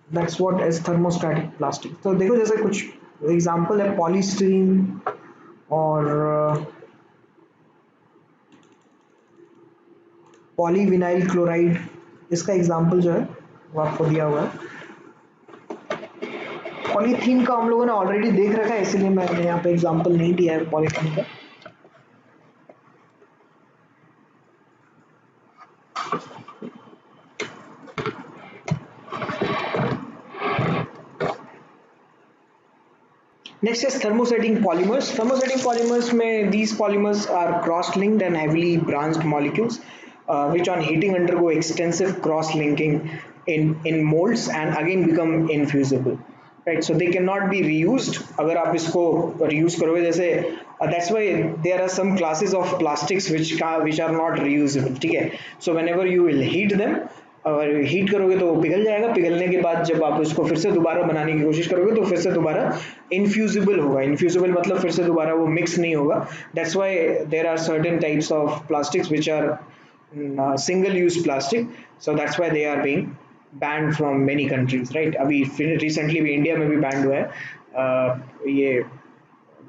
that's what is thermostatic plastic. तो देखो जैसे कुछ एग्जांपल है पॉलीस्टीरीन और पॉलीविनाइल क्लोराइड, इसका एग्जांपल जो है वो आपको दिया हुआ है। पॉलीथीन का हम लोगों ने ऑलरेडी देख रखा है इसलिए मैंने यहाँ पे एग्जांपल नहीं दिया है पॉलीथीन का। Next is thermosetting polymers. Thermosetting polymers में these polymers are cross-linked and heavily branched molecules, which on heating undergo extensive cross-linking in molds and again become infusible. Right, so they cannot be reused. अगर आप इसको reuse करोगे जैसे that's why there are some classes of plastics which are not reusable, ठीक है? So whenever you will heat them, और हीट करोगे तो वो पिघल जाएगा, पिघलने के बाद जब आप उसको फिर से दोबारा बनाने की कोशिश करोगे तो फिर से दोबारा इन्फ्यूजिबल होगा। इन्फ्यूजिबल मतलब फिर से दोबारा वो मिक्स नहीं होगा। That's why there are certain types of plastics which are single use plastic, so that's why they are being banned from many countries, right? अभी रिसेंटली भी इंडिया में भी बैंड हुआ है ये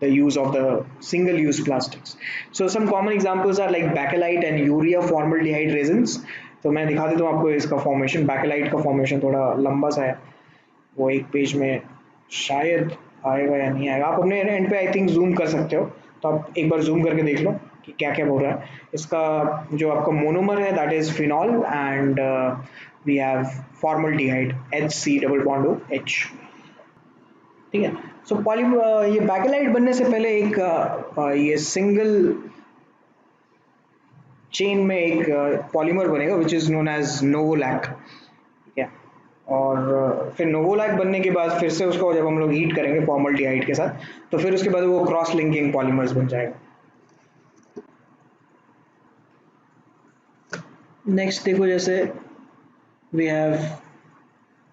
the use of the single use plastics. So some common examples are like bakelite and urea formaldehyde resins. तो मैं दिखा देता हूँ आपको इसका फॉर्मेशन, बैकेलाइट का फॉर्मेशन थोड़ा लंबा सा है, वो एक पेज में शायद आएगा या नहीं आएगा, आप अपने एंड पे आई थिंक जूम कर सकते हो, तो आप एक बार जूम करके देख लो कि क्या क्या हो रहा है। इसका जो आपका मोनोमर है that is phenol and we have formaldehyde HC double bond O H, ठीक है। सो पॉली ये बैकेलाइट बनने से पहले एक ये सिंगल चेन में एक पॉलीमर बनेगा विच इज नोन एज नोवोलैक, ठीक है। और फिर नोवोलैक बनने के बाद फिर से उसको जब हम लोग हीट करेंगे फॉर्मल्डिहाइड के साथ, तो फिर उसके बाद वो क्रॉस लिंकिंग पॉलीमर्स बन जाएगा। नेक्स्ट देखो, जैसे we have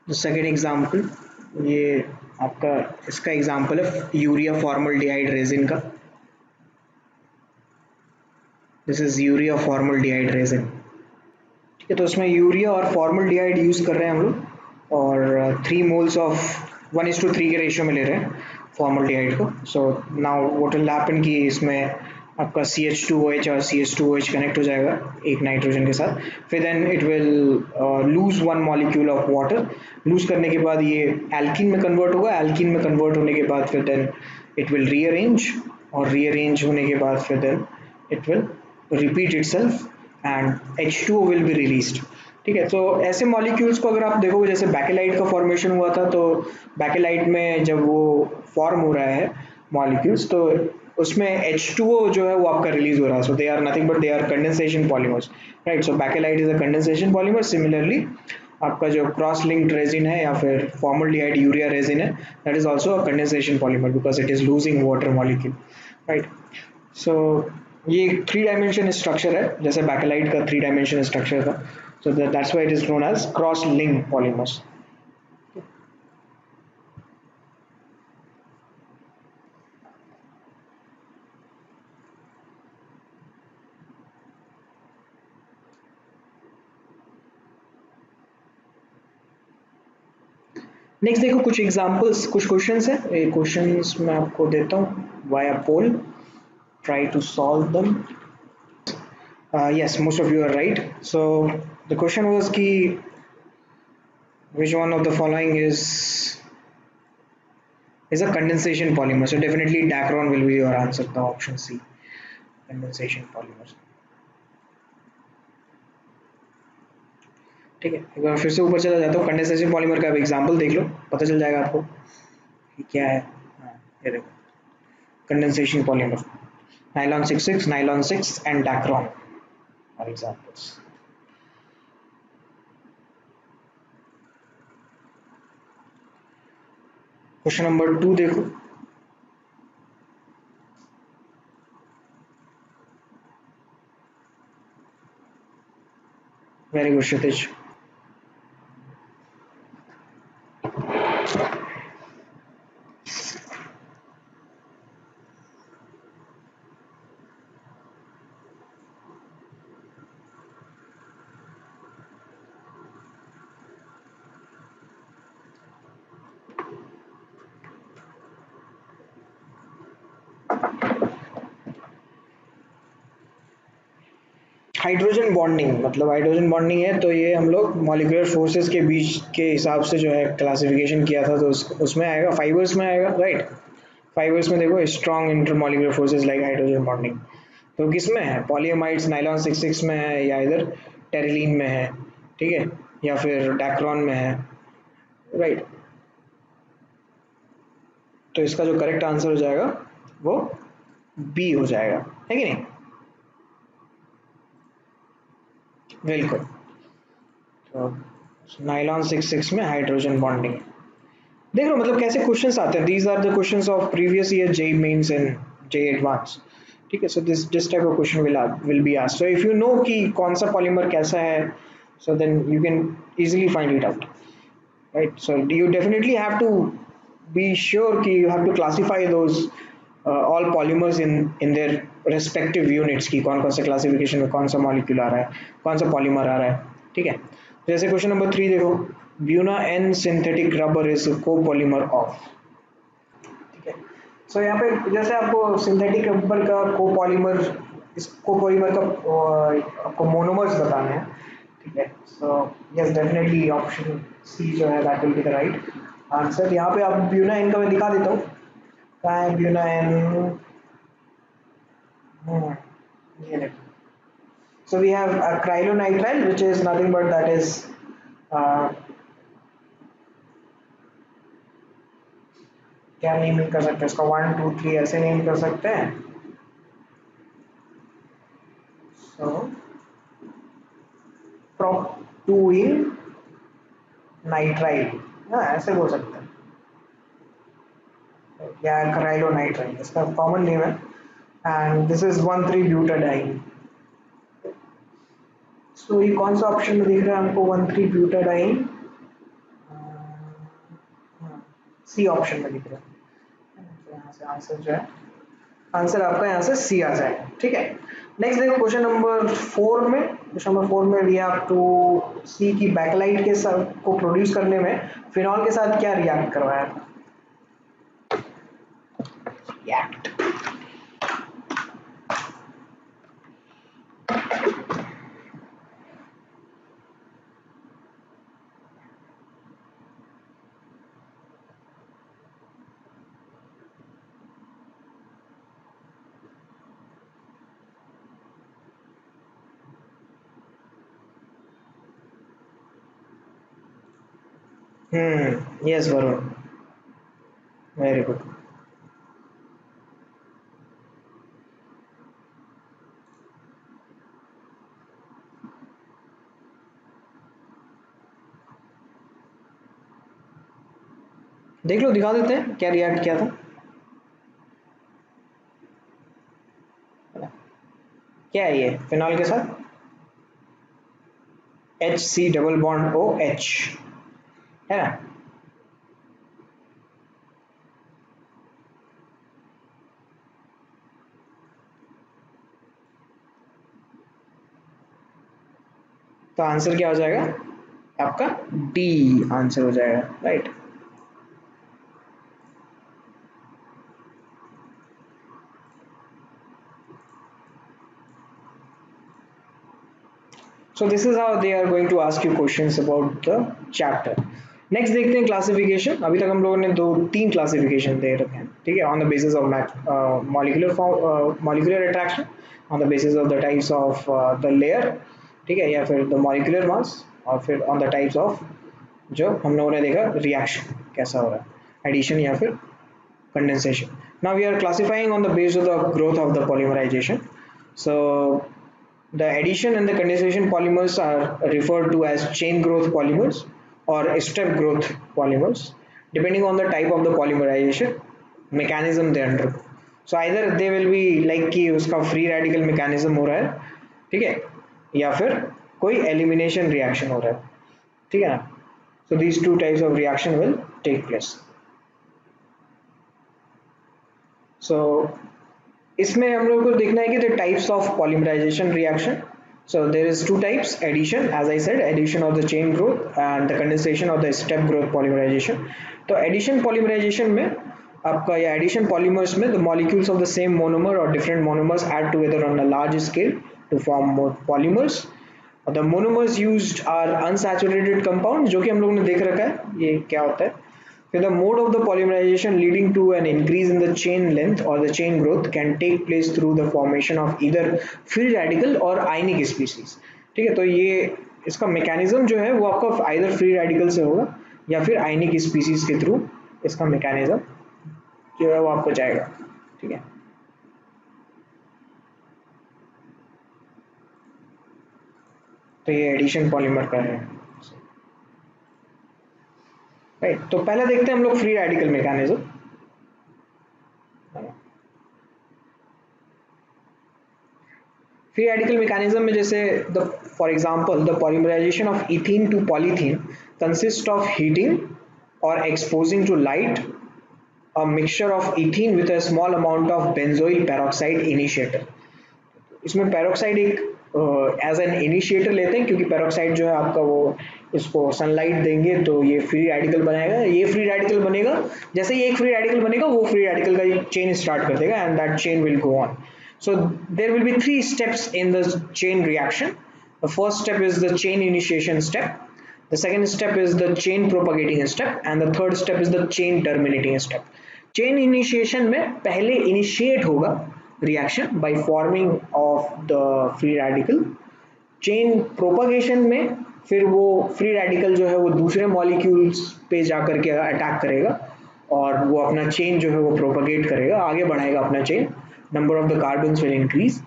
the second example, ये आपका इसका एग्जाम्पल है यूरिया फॉर्मल्डिहाइड रेजिन का। This is urea formaldehyde resin, ठीक है। तो इसमें यूरिया और फॉर्मल्डिहाइड यूज़ कर रहे हैं हम लोग, और 3 मोल्स ऑफ 1:3 के रेशियो में ले रहे हैं फॉर्मल्डिहाइड को। So now what will happen कि इसमें आपका CH2OH और CH2OH कनेक्ट हो जाएगा एक नाइट्रोजन के साथ, फिर then it will lose 1 molecule of water. Lose करने के बाद ये एल्कीन में कन्वर्ट होगा, एल्कीन में कन्वर्ट होने के बाद फिर देन इट विल रीअरेंज, और रीअरेंज होने के बाद फिर then it will repeat itself and H2O will be released, ठीक है। तो ऐसे मॉलिक्यूल्स को अगर आप देखोगे, जैसे बैकेलाइट का फॉर्मेशन हुआ था, तो बैकेलाइट में जब वो फॉर्म हो रहा है मॉलिक्यूल्स, तो उसमें H2O जो है वो आपका रिलीज हो रहा है, so they are nothing but they are condensation polymers, right. So bakelite is a condensation polymer. Similarly आपका जो क्रॉस लिंक्ड रेजिन है या फिर फॉर्मल्डिहाइड यूरिया रेजिन है, that is also a condensation polymer because it is losing water molecule, right. So ये 3 डायमेंशन स्ट्रक्चर है, जैसे बैकेलाइट का 3 डायमेंशन स्ट्रक्चर था, so that's why it is known as cross link polymers. Next देखो, कुछ एग्जांपल्स, कुछ क्वेश्चंस है, ये क्वेश्चंस मैं आपको देता हूँ via poll, try to solve them. yes, most of you are right. So the question was ki which one of the following is a condensation polymer, so definitely Dacron will be your answer, the option C, condensation polymer, ठीक है। एक बार फिर से ऊपर चला जाता हूँ, कंडेंसेशन पॉलीमर का एग्जांपल देख लो, पता चल जाएगा आपको कि क्या है। हाँ, ये देखो condensation polymer, nylon 66, nylon 6 and Dacron are examples. Question number 2 देखो, very good Kshitij. Hydrogen bonding, मतलब हाइड्रोजन बॉन्डिंग है तो ये हम लोग मॉलिक्यूलर फोर्सेस के बीच के हिसाब से जो है क्लासिफिकेशन किया था, तो उसमें आएगा, फाइबर्स में आएगा, राइट। फाइबर्स में देखो strong intermolecular forces like hydrogen bonding, तो किस में है, पॉलीअमाइड्स नाइलॉन 66 में है, या इधर टेरिलीन में है, ठीक है, या फिर डैक्रॉन में है, राइट। तो इसका जो करेक्ट आंसर हो जाएगा वो बी हो जाएगा, है कि नहीं, बिल्कुल। तो नाइलॉन 66 में हाइड्रोजन बॉन्डिंग, देख लो मतलब कैसे क्वेश्चंस आते हैं, these are the questions of previous year JEE Mains and JEE Advance, ठीक है। So this type of question will be asked, so if you know कि कौन सा पॉलीमर कैसा है, so then you can easily find it out, right? So you definitely have to be sure कि you have to classify those all polymers in their respective units की कौन कौन से क्लासिफिकेशन में कौन सा मॉलिक्यूल आ रहा है, कौन सा पॉलीमर आ रहा है, ठीक है। जैसे क्वेश्चन नंबर 3 देखो, Buna N synthetic rubber is copolymer of, ठीक है। सो यहाँ पे जैसे आपको सिंथेटिक रबर का कोपॉलीमर, इस कोपॉलीमर का आपको मोनोमर्स बताने हैं, ठीक है, सो यस डेफिनेटली ऑप्शन सी जो है that will be the right answer. यहाँ पे आप ब्यूनाइन का मैं दिखा देता हूँ, कहाँ है ब्यूनाइन। ये देखो, so we have acrylonitrile which is nothing but that is uh, क्या नेमिंग कर सकते हैं इसका, 1 2 3 ऐसे नेम कर सकते हैं। सो प्रोपटूइन नाइट्राइल, हाँ ऐसे बोल सकते हैं, या acrylonitrile इसका कॉमन नेम है। And this is 1 3 butadiene. So ये कौन सा ऑप्शन में दिख रहा है हमको 1 3 ब्यूटाडाइन, सी ऑप्शन में दिख रहा है। तो यहाँ से आंसर जो है, आंसर आपका यहाँ से सी आ जाएगा। ठीक है, नेक्स्ट देखो क्वेश्चन नंबर 4 में। क्वेश्चन नंबर 4 में वी हैव टू सी की बैकलाइट के साथ को प्रोड्यूस करने में फिनॉल के साथ क्या रिएक्ट करवाया था। React, yes Varun, very good. देख लो, दिखा देते हैं क्या रिएक्ट किया था। क्या है ये फिनॉल के साथ, HC डबल बॉन्ड OH, है ना। तो आंसर क्या हो जाएगा आपका, डी आंसर हो जाएगा, right. So this is how they are going to ask you questions about the chapter. Next देखते हैं क्लासिफिकेशन। अभी तक हम लोगों ने 2 3 क्लासिफिकेशन दे रखे हैं, ठीक है, on the basis of molecular attraction, on the basis of the types of the layer, ठीक है, या फिर द मॉलिक्यूलर मास, और फिर ऑन द टाइप्स ऑफ जो हम लोगों ने देखा रिएक्शन कैसा हो रहा है, एडिशन या फिर condensation. Now we are classifying on the basis of the growth of the polymerization. So the addition and the condensation polymers are referred to as chain growth polymers or step growth polymers, depending on the type of the polymerization mechanism they undergo. So either they will be like कि उसका free radical mechanism हो रहा है, ठीक है, या फिर कोई elimination reaction हो रहा है, ठीक है ना। So these 2 types of reaction will take place. So इसमें हम लोग को देखना है कि the types of polymerization reaction. So there is 2 types: addition, as I said, addition of the chain growth, and the condensation of the step growth polymerization. तो addition polymerization में आपका या addition polymers में the molecules of the same monomer or different monomers add together on a large scale to form more polymers. The monomers used are unsaturated compounds, जो कि हम लोग ने देख रखा है ये क्या होता है। So the mode of the polymerization leading to an increase in the chain length or the chain growth can take place through the formation of either free radical or ionic species. ठीक है, तो ये इसका मैकेनिज्म जो है वो आपका आइदर फ्री रेडिकल से होगा या फिर आयनिक स्पीसीज के थ्रू इसका मैकेनिज्म जो है वो आपको जाएगा। ठीक है, तो ये एडिशन पॉलीमर का है, राइट। तो पहले देखते हैं हम लोग free radical mechanism. Free radical mechanism में जैसे the for example the polymerisation of ethene to polythene consist of heating और exposing to light a mixture of ethene with a small amount of benzoyl peroxide initiator. इसमें पेरोक्साइड एक एज एन इनिशिएटर लेते हैं, क्योंकि पेरोक्साइड जो है आपका वो इसको सनलाइट देंगे तो ये फ्री रेडिकल बनाएगा। ये फ्री रेडिकल बनेगा, जैसे ही एक फ्री रेडिकल बनेगा वो फ्री रेडिकल का चेन स्टार्ट कर देगा and that chain will go on. So there will be 3 steps in the chain reaction. The first step is the chain initiation step. The second step is the chain propagating step, and the third step is the chain terminating step. Chain initiation में पहले initiate होगा reaction by forming of the free radical. Chain propagation में फिर वो फ्री रेडिकल जो है वो दूसरे मॉलिक्यूल्स पे जा करके अटैक करेगा और वो अपना चेन जो है वो प्रोपगेट करेगा, आगे बढ़ाएगा अपना chain, number of the carbons will increase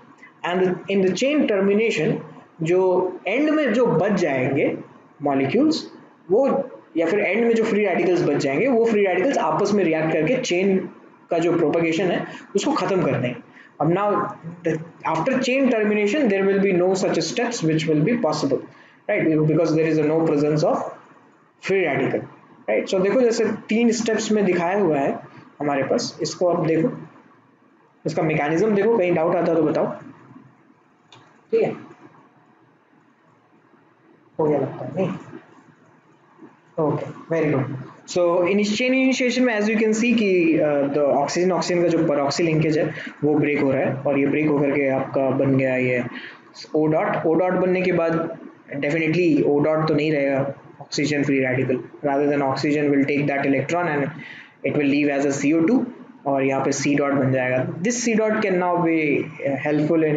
and in the chain termination जो एंड में जो बच जाएंगे मॉलिक्यूल्स वो या फिर एंड में जो फ्री रेडिकल्स बच जाएंगे वो फ्री रेडिकल्स आपस में रिएक्ट करके चेन का जो प्रोपगेशन है उसको खत्म कर देंगे. अब now after chain termination there will be no such steps which will be possible, right, because there is a no presence of free radical, right. So देखो जैसे 3 steps में दिखाया हुआ है हमारे पास, इसको आप देखो, इसका मैकेनिज्म देखो, कहीं डाउट आता तो बताओ. ठीक है, हो गया लगता है नहीं. Okay, very good. So in chain initiation में as you can see कि the ऑक्सीजन ऑक्सीजन का जो परऑक्सी लिंकेज है वो ब्रेक हो रहा है और ये ब्रेक होकर के आपका बन गया ये O डॉट. O डॉट बनने के बाद डेफिनेटली O डॉट तो नहीं रहेगा oxygen free radical, rather than oxygen will take that electron and it will leave as a CO2 और यहाँ पे C डॉट बन जाएगा. This C dot can now be helpful in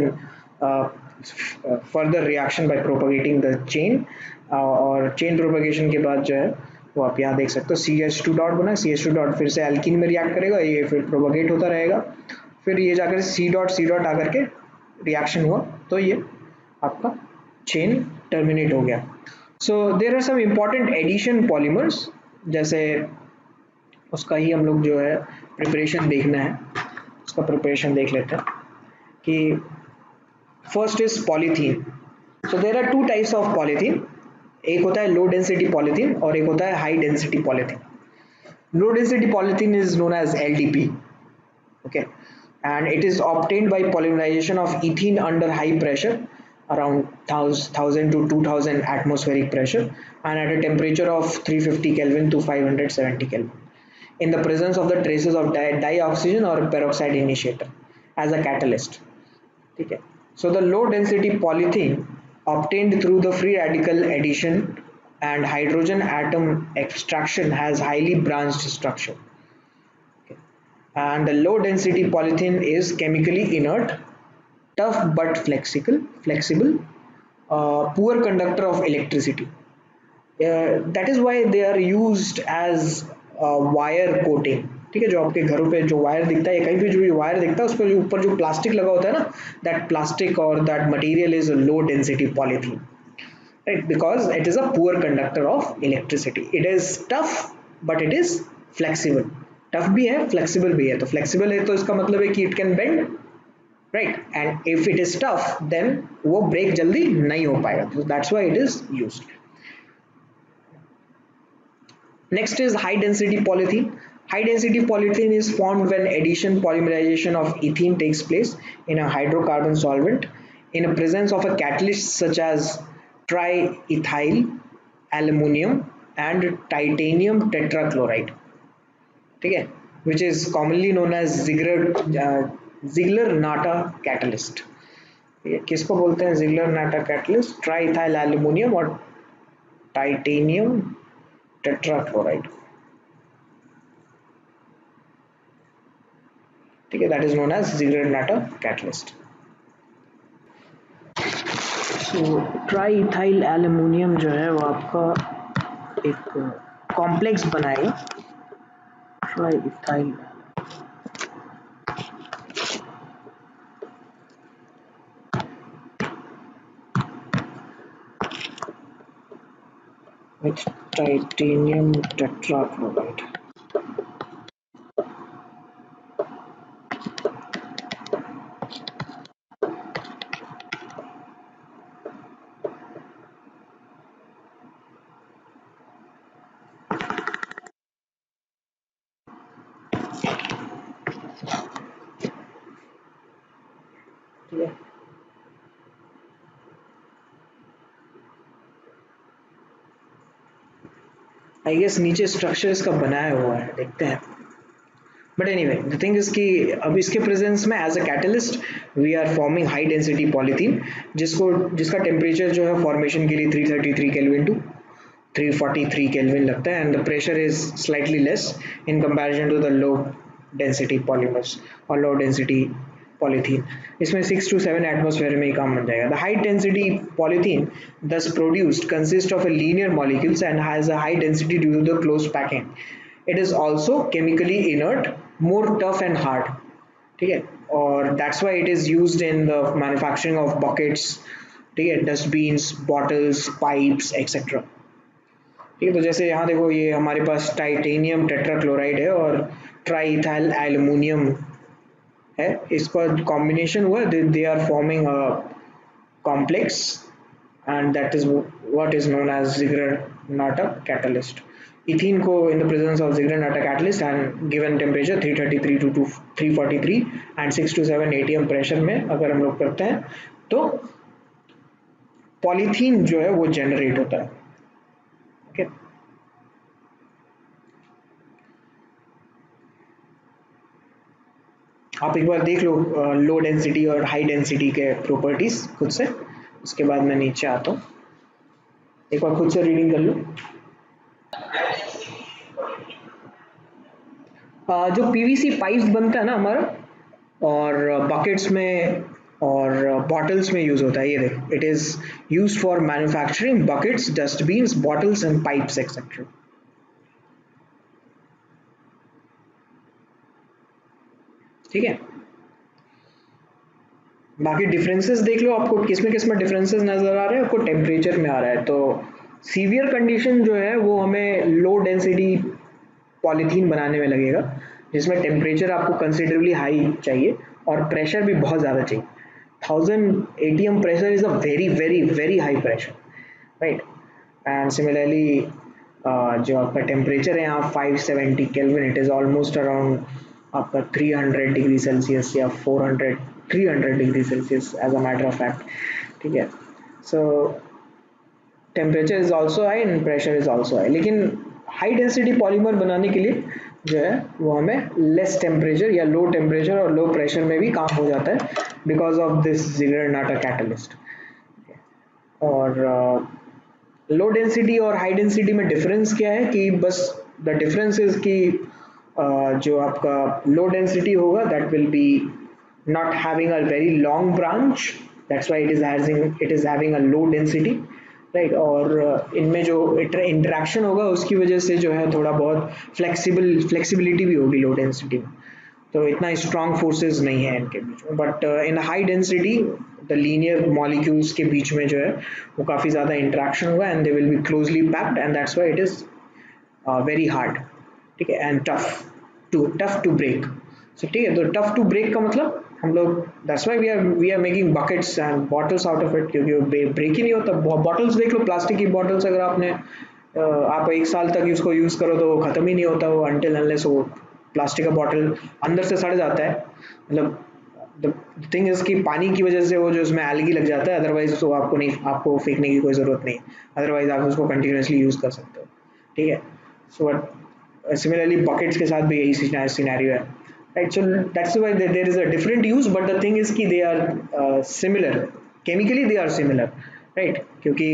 further reaction by propagating the chain. और चेन प्रोपगेशन के बाद जो है वो आप यहाँ देख सकते हो CH2 डॉट बना. CH2 डॉट फिर से एल्कीन में रिएक्ट करेगा, ये फिर प्रोपगेट होता रहेगा, फिर ये जाकर C डॉट आकर के रिएक्शन हुआ तो ये आपका चेन टर्मिनेट हो गया. So there are some important addition polymers, जैसे उसका ही हम लोग जो है प्रिपरेशन देखना है, उसका प्रिपरेशन देख लेते हैं कि first is polythene. So there are 2 types of polythene, एक होता है लो डेंसिटी पॉलीथीन और एक होता है high density polythene. Low density polythene is known as LDP, okay, and it is obtained by polymerization of ethene under high pressure around 1000 to 2000 atmospheric pressure and at a temperature of 350 Kelvin to 570 Kelvin in the presence of the traces of dioxygen or peroxide initiator as a catalyst. Okay. So the low density polythene obtained through the free radical addition and hydrogen atom extraction has highly branched structure. Okay. And the low density polythene is chemically inert, tough but flexible, poor conductor of electricity. That is why they are used as wire coating. ठीक है, जो आपके घरों पे जो वायर दिखता है, कहीं पे जो वायर दिखता है उस पर जो ऊपर जो प्लास्टिक लगा होता है ना, दैट प्लास्टिक और that material is low density polythene, right, because it is a poor conductor of electricity. It is tough but it is flexible. Tough भी है, फ्लेक्सिबल भी है. तो फ्लेक्सिबल है तो इसका मतलब है कि it can bend, right, and if it is tough then वो ब्रेक जल्दी नहीं हो पाएगा. तो that's why it is used. Next is high density polythene. High density polythene is formed when addition polymerization of ethene takes place in a hydrocarbon solvent in the presence of a catalyst such as triethyl aluminum and titanium tetrachloride. ठीक है, which is commonly known as Ziegler-Natta catalyst. किसको बोलते हैं Ziegler-Natta catalyst? ट्राइथाइल एल्यूमिनियम और टाइटेनियम tetrachloride. ठीक है, that is known as Ziegler-Natta catalyst. So triethyl aluminium जो है वो आपका एक कॉम्प्लेक्स बनाएगा. Triethyl with titanium tetrachloride. I guess नीचे स्ट्रक्चर इसका बनाया हुआ है, देखते हैं. But anyway the thing is कि अब इसके प्रेजेंस में as a catalyst we are forming high density polythene जिसका टेम्परेचर जो है फॉर्मेशन के लिए 333 केल्विन टू 343 केल्विन लगता है and the pressure is slightly less in comparison to the low density polymers और लो डेंसिटी पॉलीथीन इसमें 6 to 7 एटमॉस्फेयर में ही काम बन जाएगा the high density polythene thus produced consists of a linear molecules and has a high density due to the close packing it is also chemically inert more tough and hard ठीक है और that's why it is used in the manufacturing of buckets ठीक है डस्टबीन्स बॉटल्स पाइप्स एक्सेट्रा ठीक है तो जैसे यहाँ देखो ये हमारे पास टाइटेनियम टेट्राक्लोराइड है और ट्राइथाइल एल्युमिनियम है इसका कॉम्बिनेशन हुआ they are forming a complex and that is what is known as Ziegler-Natta catalyst ethene को in the presence of Ziegler-Natta catalyst and given temperature 333 to 343 and 6 to 7 atm pressure में अगर हम लोग करते हैं तो पॉलीथीन जो है वो जनरेट होता है ओके okay? आप एक बार देख लो लो डेंसिटी और हाई डेंसिटी के प्रॉपर्टीज खुद से उसके बाद मैं नीचे आता हूँ एक बार खुद से रीडिंग कर लो जो पीवीसी पाइप्स बनता है ना हमारा और बकेट्स में और बॉटल्स में यूज होता है ये देख it is use for manufacturing buckets dustbins bottles and pipes etcetera ठीक है बाकी डिफरेंसेस देख लो आपको किस में डिफरेंसेस नजर आ रहे हैं आपको टेम्परेचर में आ रहा है तो सीवियर कंडीशन जो है वो हमें लो डेंसिटी पॉलीथीन बनाने में लगेगा जिसमें टेम्परेचर आपको कंसिडरेबली हाई चाहिए और प्रेशर भी बहुत ज़्यादा चाहिए 1000 atm pressure is a very very very high pressure right and similarly जो आपका टेम्परेचर है यहाँ 570 kelvin it is almost around आपका 300 डिग्री सेल्सियस या 400 300 degree celsius as a matter of fact ठीक है so temperature is also high and pressure is also high लेकिन हाई डेंसिटी पॉलीमर बनाने के लिए जो है वो हमें लेस टेम्परेचर या लो टेम्परेचर और लो प्रेशर में भी काम हो जाता है because of this Ziegler-Natta catalyst और लो डेंसिटी और हाई डेंसिटी में डिफरेंस क्या है कि बस द डिफरेंस इज कि जो आपका लो डेंसिटी होगा that will B not having a very long branch that's why it is having a low density right और इनमें जो इंटरेक्शन होगा उसकी वजह से जो है थोड़ा बहुत फ्लेक्सिबिलिटी भी होगी लो डेंसिटी में तो इतना स्ट्रॉन्ग फोर्सेस नहीं है इनके बीच में but in high density the linear molecules के बीच में जो है वो काफ़ी ज़्यादा इंटरेक्शन होगा and they will be closely packed and that's why it is very hard ठीक है and tough to break so ठीक है तो टफ टू ब्रेक का मतलब हम लोग that's why we are making buckets and bottles out of it क्योंकि वो ब्रेक ही नहीं होता बॉटल्स देख लो प्लास्टिक की बॉटल्स अगर आपने आप एक साल तक उसको यूज़ करो तो वो ख़त्म ही नहीं होता वो अनटिल अनलेस वो प्लास्टिक का बॉटल अंदर से सड़ जाता है मतलब द थिंग इज कि पानी की वजह से वो जो उसमें एलगी लग जाता है अदरवाइज तो आपको फेंकने की कोई ज़रूरत नहीं अदरवाइज आप उसको कंटिन्यूसली यूज़ कर सकते हो ठीक है सो सिमिलरली बकेट्स के साथ भी यही सिनेरियो है right so that's why there is a different use but the thing is कि they are similar chemically they are similar right क्योंकि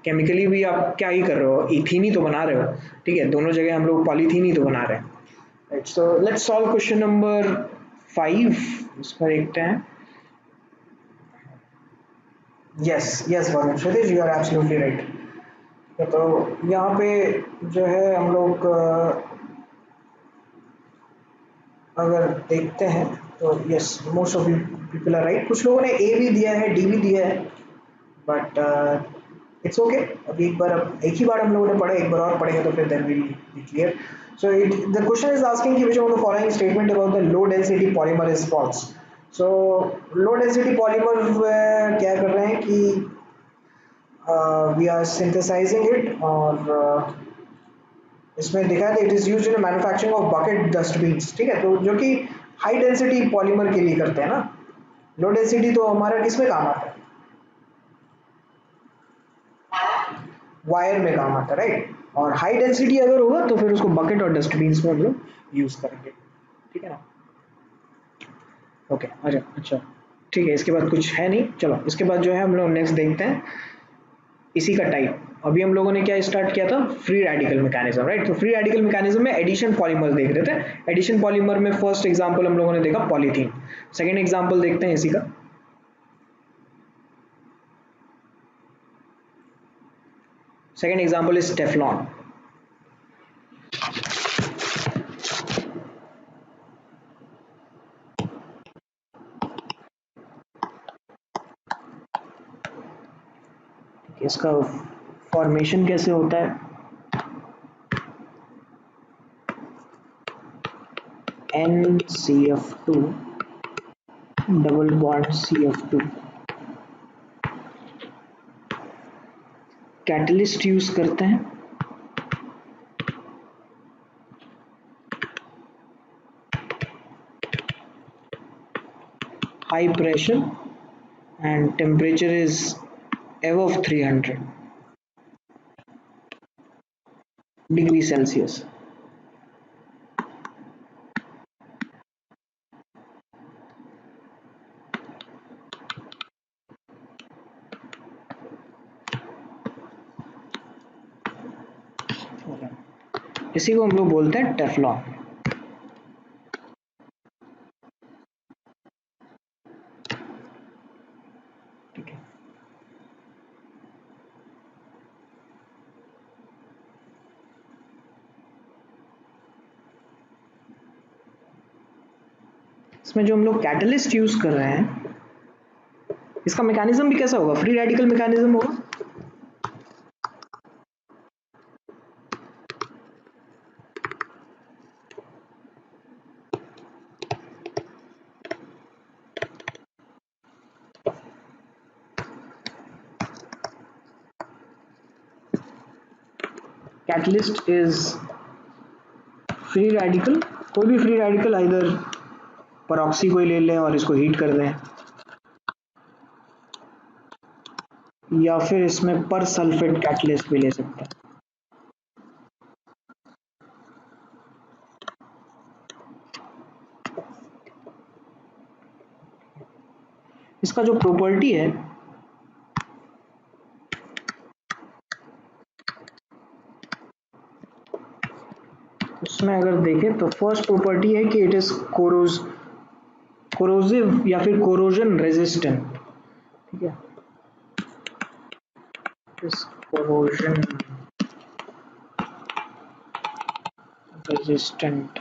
chemically भी आप क्या ही कर रहे हो इथीन ही तो बना रहे हो ठीक है दोनों जगह हम लोग पॉलीथीन ही तो बना रहे हैं right so let's solve question number 5 इसको देखते हैं yes Varun Kshitij you are absolutely right तो यहाँ पे जो है हम लोग अगर देखते हैं तो yes most of people are right कुछ लोगों ने ए भी दिया है डी भी दिया है बट इट्स ओके अभी एक ही बार हम लोगों ने पढ़ा एक बार और पढ़ेंगे तो फिर then will be clear so it the question is asking कि which of the following statement about the low density polymer is false so low density polymer क्या कर रहे हैं कि we are synthesizing it और इसमें देखा है it is used in manufacturing of bucket dustbins ठीक है तो जो कि हाई डेंसिटी पॉलीमर के लिए करते हैं ना लो डेंसिटी तो हमारा किस में काम आता है वायर में काम आता है राइट और हाई डेंसिटी अगर होगा तो फिर उसको बकेट और डस्टबिन्स में हम लोग यूज करेंगे ठीक है ना। ओके अच्छा अच्छा ठीक है, इसके बाद कुछ है नहीं, चलो इसके बाद जो है हम लोग नेक्स्ट देखते हैं इसी का टाइप। अभी हम लोगों ने क्या स्टार्ट किया था, फ्री रेडिकल मैकेनिज्म, राइट। तो फ्री रेडिकल मैकेनिज्म में एडिशन पॉलीमर देख रहे थे। एडिशन पॉलीमर में फर्स्ट एग्जांपल हम लोगों ने देखा पॉलीथीन। सेकंड एग्जांपल देखते हैं इसी का। Second example is Teflon. इसका फॉर्मेशन कैसे होता है, NCF2 double bond CF2। Catalyst use करते हैं, high pressure and temperature is above 300 degree Celsius. इसी को हम लोग बोलते हैं टेफ्लॉन। ठीक है, इसमें जो हम लोग कैटलिस्ट यूज कर रहे हैं, इसका मैकेनिज्म भी कैसा होगा, फ्री रेडिकल मैकेनिज्म होगा। कैटलिस्ट इज फ्री रेडिकल, कोई भी फ्री रेडिकल, इधर परऑक्सी को ही ले लें और इसको हीट कर दें, या फिर इसमें पर सल्फेट कैटलिस्ट भी ले सकते हैं। इसका जो प्रॉपर्टी है, उसमें अगर देखें तो फर्स्ट प्रॉपर्टी है कि इट इज कोरोसिव या फिर कोरोजन रेजिस्टेंट। ठीक है, इस कोरोजन रेजिस्टेंट,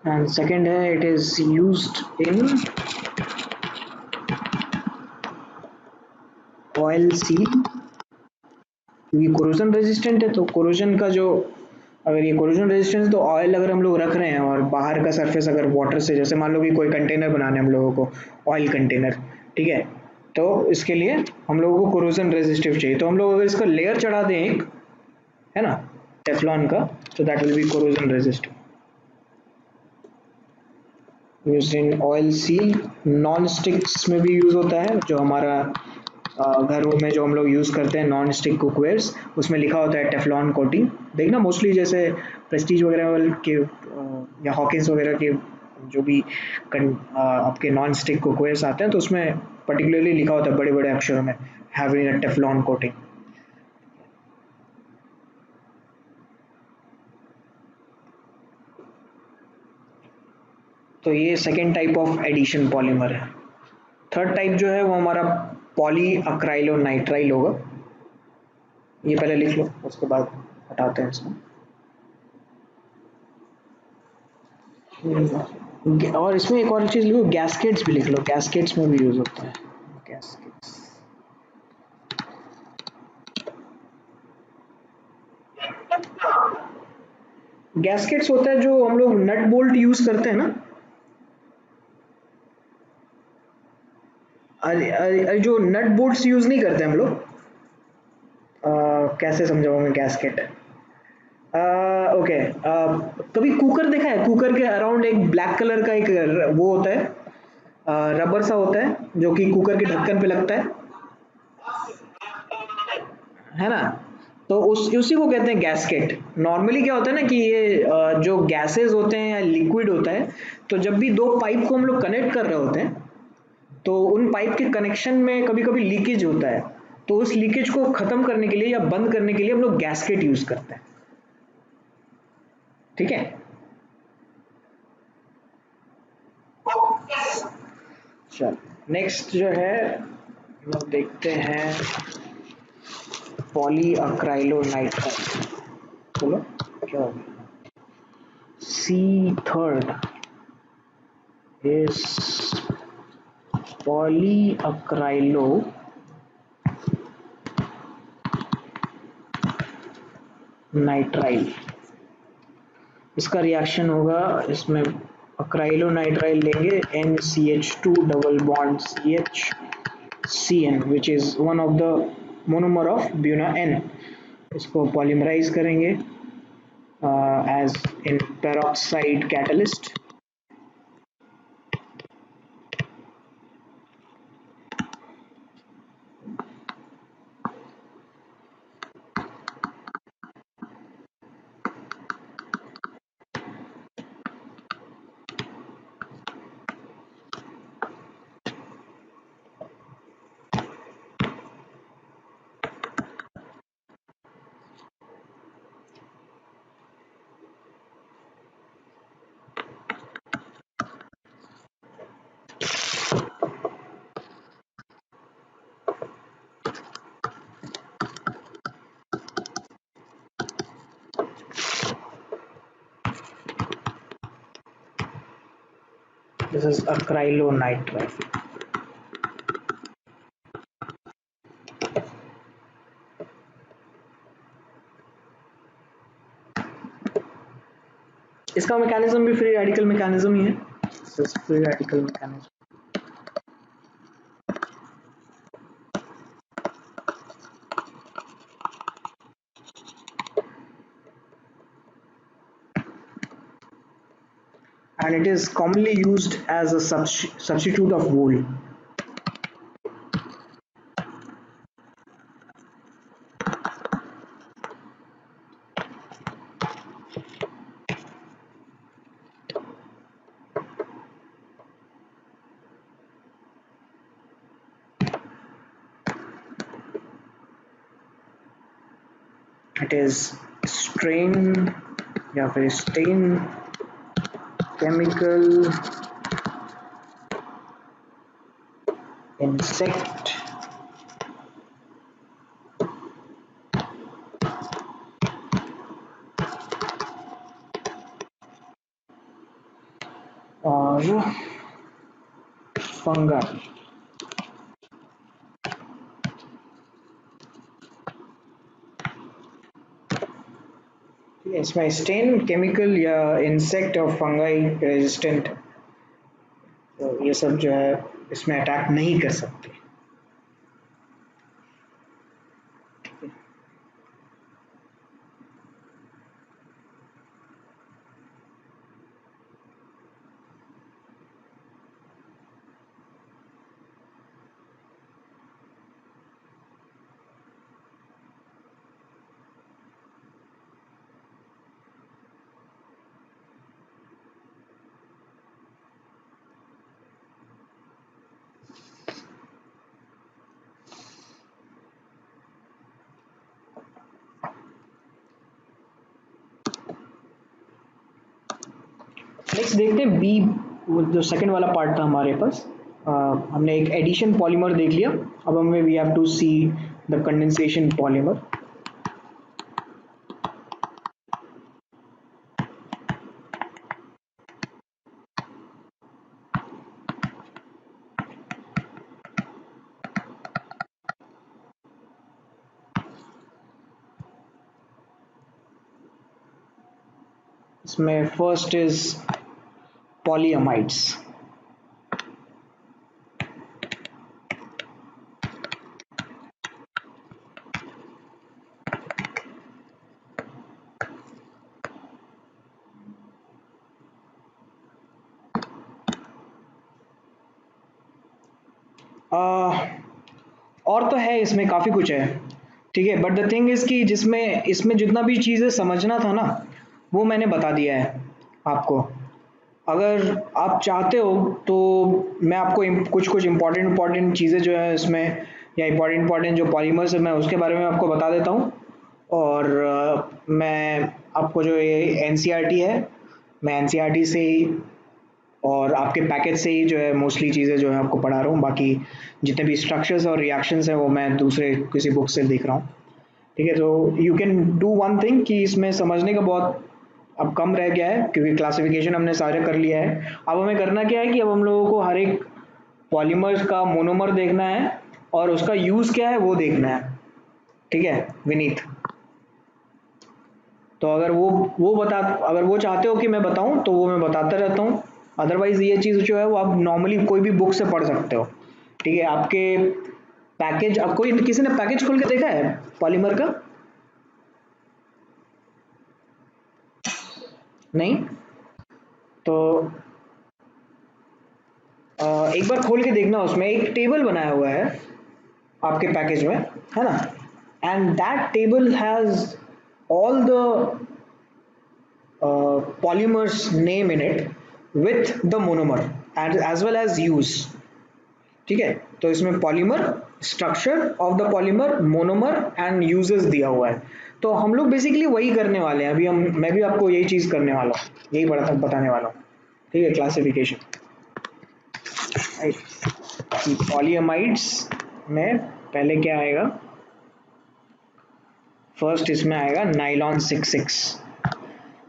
एंड सेकंड है it is used in oil seal. क्योंकि कोरोजन रेजिस्टेंट है तो कोरोजन का जो, अगर ये कोरोजन रेजिस्टेंस है तो ऑयल अगर हम लोग रख रहे हैं और बाहर का सरफेस अगर वाटर से, जैसे मान लो कि कोई कंटेनर बनाना है हम लोगों को, ऑयल कंटेनर, ठीक है, तो इसके लिए हम लोगों को कोरोजन रेजिस्टिव चाहिए। तो हम लोग अगर इसका लेयर चढ़ा दें एक, है ना, टेफ्लॉन का, तो that will B corrosion resistive. Used in oil seal, non sticks में भी यूज होता है, जो हमारा घरों में जो हम लोग यूज़ करते हैं नॉन स्टिक कुकवेयर्स, उसमें लिखा होता है टेफ्लॉन कोटिंग। देखना मोस्टली जैसे प्रेस्टीज वगैरह के या हॉकिंस वगैरह के जो भी आपके नॉन स्टिक कुकवेयर्स आते हैं, तो उसमें पर्टिकुलरली लिखा होता है बड़े बड़े अक्षरों में, हैविंग अ टेफ्लॉन कोटिंग। तो ये second type of addition polymer है। थर्ड टाइप जो है वो हमारा पॉली अक्राइलोनाइट्राइल होगा। ये पहले लिख लो, उसके बाद हटाते हैं इसको। और इसमें एक और चीज लिखो, गैस्केट्स भी लिख लो, गैस्केट्स में भी यूज होता है गैस्केट्स। गैस्केट्स होता है जो हम लोग नट बोल्ट यूज करते हैं ना, अरे जो नट बोल्ट्स यूज नहीं करते हम लोग, कैसे समझाऊं मैं गैस्केट। ओके, कभी कुकर देखा है, कुकर के अराउंड एक ब्लैक कलर का एक वो होता है, रबर सा होता है जो कि कुकर के ढक्कन पे लगता है ना। तो उसी को कहते हैं गैस्केट। नॉर्मली क्या होता है ना कि ये जो गैसेस होते हैं या लिक्विड होता है, तो जब भी दो पाइप को हम लोग कनेक्ट कर रहे होते हैं तो उन पाइप के कनेक्शन में कभी कभी लीकेज होता है, तो उस लीकेज को खत्म करने के लिए या बंद करने के लिए हम लोग गैस्केट यूज करते हैं। ठीक है, चल नेक्स्ट जो है हम लोग देखते हैं पॉली अक्राइलोनाइट्राइल। बोलो क्या हो गया? सी थर्ड इज पॉली अक्राइलो नाइट्राइल। इसका रिएक्शन होगा, इसमें अक्राइलोनाइट्राइल लेंगे NCH2 double bond CH which is one of the monomer of Buena N। इसको पॉलीमराइज करेंगे as in peroxide catalyst। This is acrylonitrile। इसका मैकेनिज्म भी फ्री रेडिकल मैकेनिज्म ही है। Free radical mechanism. And it is commonly used as a substitute of wool। It is strain या फिर stain chemical insect और fungi। इसमें स्टेन केमिकल या इंसेक्ट और फंगाई रेजिस्टेंट, तो ये सब जो है इसमें अटैक नहीं कर सकते। नेक्स्ट देखते हैं बी, जो सेकंड वाला पार्ट था हमारे पास। हमने एक एडिशन पॉलीमर देख लिया, अब हमें we have to see the condensation polymer. इसमें फर्स्ट इज पॉलीअमाइड्स। और तो है, इसमें काफ़ी कुछ है। ठीक है, बट द थिंग इज कि जिसमें इसमें जितना भी चीज़ें समझना था ना, वो मैंने बता दिया है आपको। अगर आप चाहते हो तो मैं आपको कुछ कुछ इम्पोर्टेंट इम्पोर्टेंट चीज़ें जो है इसमें, या इम्पोर्टेंट इम्पोर्टेंट जो पॉलीमर्स है मैं उसके बारे में आपको बता देता हूँ। और मैं आपको जो ये एनसीईआरटी है, मैं एनसीईआरटी से ही और आपके पैकेज से ही जो है मोस्टली चीज़ें जो है आपको पढ़ा रहा हूँ। बाकी जितने भी स्ट्रक्चर्स और रिएक्शंस हैं वो मैं दूसरे किसी बुक से देख रहा हूँ। ठीक है, तो you can do one thing कि इसमें समझने का बहुत अब कम रह गया है क्योंकि क्लासिफिकेशन हमने सारे कर लिया है। अब हमें करना क्या है कि अब हम लोगों को हर एक पॉलीमर्स का मोनोमर देखना है और उसका यूज़ क्या है वो देखना है। ठीक है विनीत, तो वो बता, अगर वो चाहते हो कि मैं बताऊं तो वो मैं बताता रहता हूँ। अदरवाइज ये चीज़ जो है वो आप नॉर्मली कोई भी बुक से पढ़ सकते हो। ठीक है, आपके पैकेज, अब कोई किसी ने पैकेज खोल के देखा है पॉलीमर का? नहीं? तो एक बार खोल के देखना, उसमें एक टेबल बनाया हुआ है आपके पैकेज में, है ना? And that table has all the polymers name in it with the monomer and as well as use। ठीक है, तो इसमें polymer, structure of the polymer, monomer and uses दिया हुआ है। तो हम लोग बेसिकली वही करने वाले हैं अभी, मैं भी आपको यही चीज करने वाला हूँ, यही बताने वाला हूँ। ठीक है, क्लासिफिकेशन पॉलीअमाइड्स में पहले क्या आएगा, फर्स्ट इसमें आएगा नाइलॉन 66,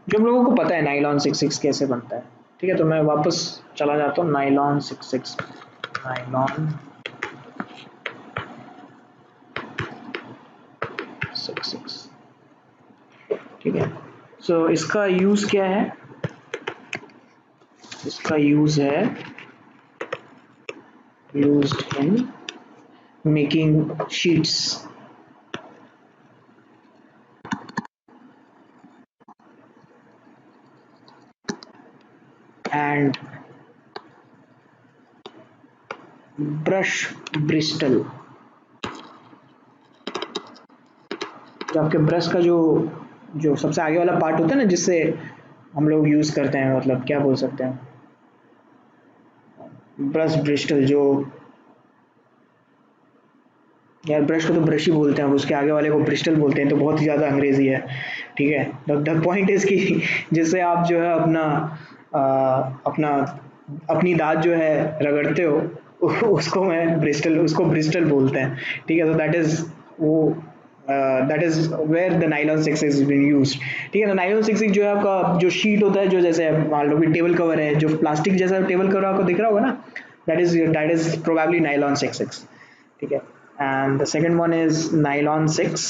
जो हम लोगों को पता है नाइलॉन 66 कैसे बनता है। ठीक है, तो मैं वापस चला जाता हूँ नाइलॉन 66, नाइलॉन 66। ठीक है, सो इसका यूज क्या है, इसका यूज है used in making sheets and brush Bristol. जो आपके ब्रश का जो जो सबसे आगे वाला पार्ट होता है ना, जिससे हम लोग यूज करते हैं, मतलब क्या बोल सकते हैं, ब्रश ब्रिस्टल। जो यार ब्रश को तो ब्रश ही बोलते हैं, उसके आगे वाले को ब्रिस्टल बोलते हैं, तो बहुत ही ज़्यादा अंग्रेजी है। ठीक है, द पॉइंट इज कि जिससे आप जो है अपना अपना अपनी दाँत जो है रगड़ते हो, उसको मैं ब्रिस्टल, उसको ब्रिस्टल बोलते हैं। ठीक है, तो दैट इज वो that is where the nylon 6 is been used. ठीक है, तो नाइलॉन 6 जो है आपका जो शीट होता है, जो जैसे मान लो कि टेबल कवर है, जो प्लास्टिक जैसा टेबल कवर आपको दिख रहा होगा ना, दैट इज प्रोबेबली नाइलॉन 6। ठीक है, and the second one is nylon 6।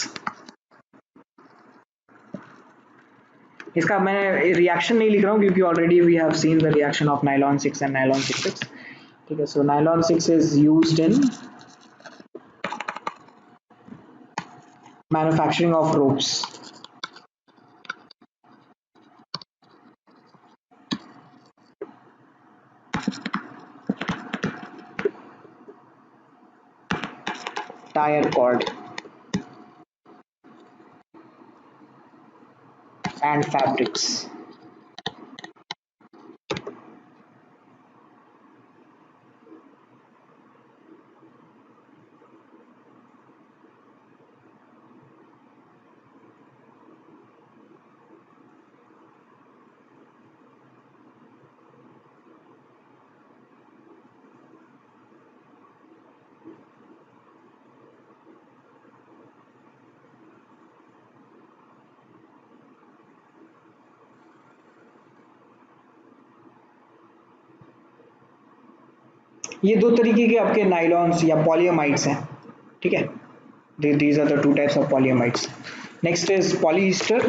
इसका मैं रिएक्शन नहीं लिख रहा हूँ क्योंकि already we have seen the reaction of nylon 6 and nylon 66। ठीक है, so nylon 6 is used in manufacturing of ropes. Tyre cord and fabrics. ये दो तरीके के आपके नाइलॉन्स या पॉलीअमाइड्स हैं। ठीक है, these are the two types of polyamides। next is polyester।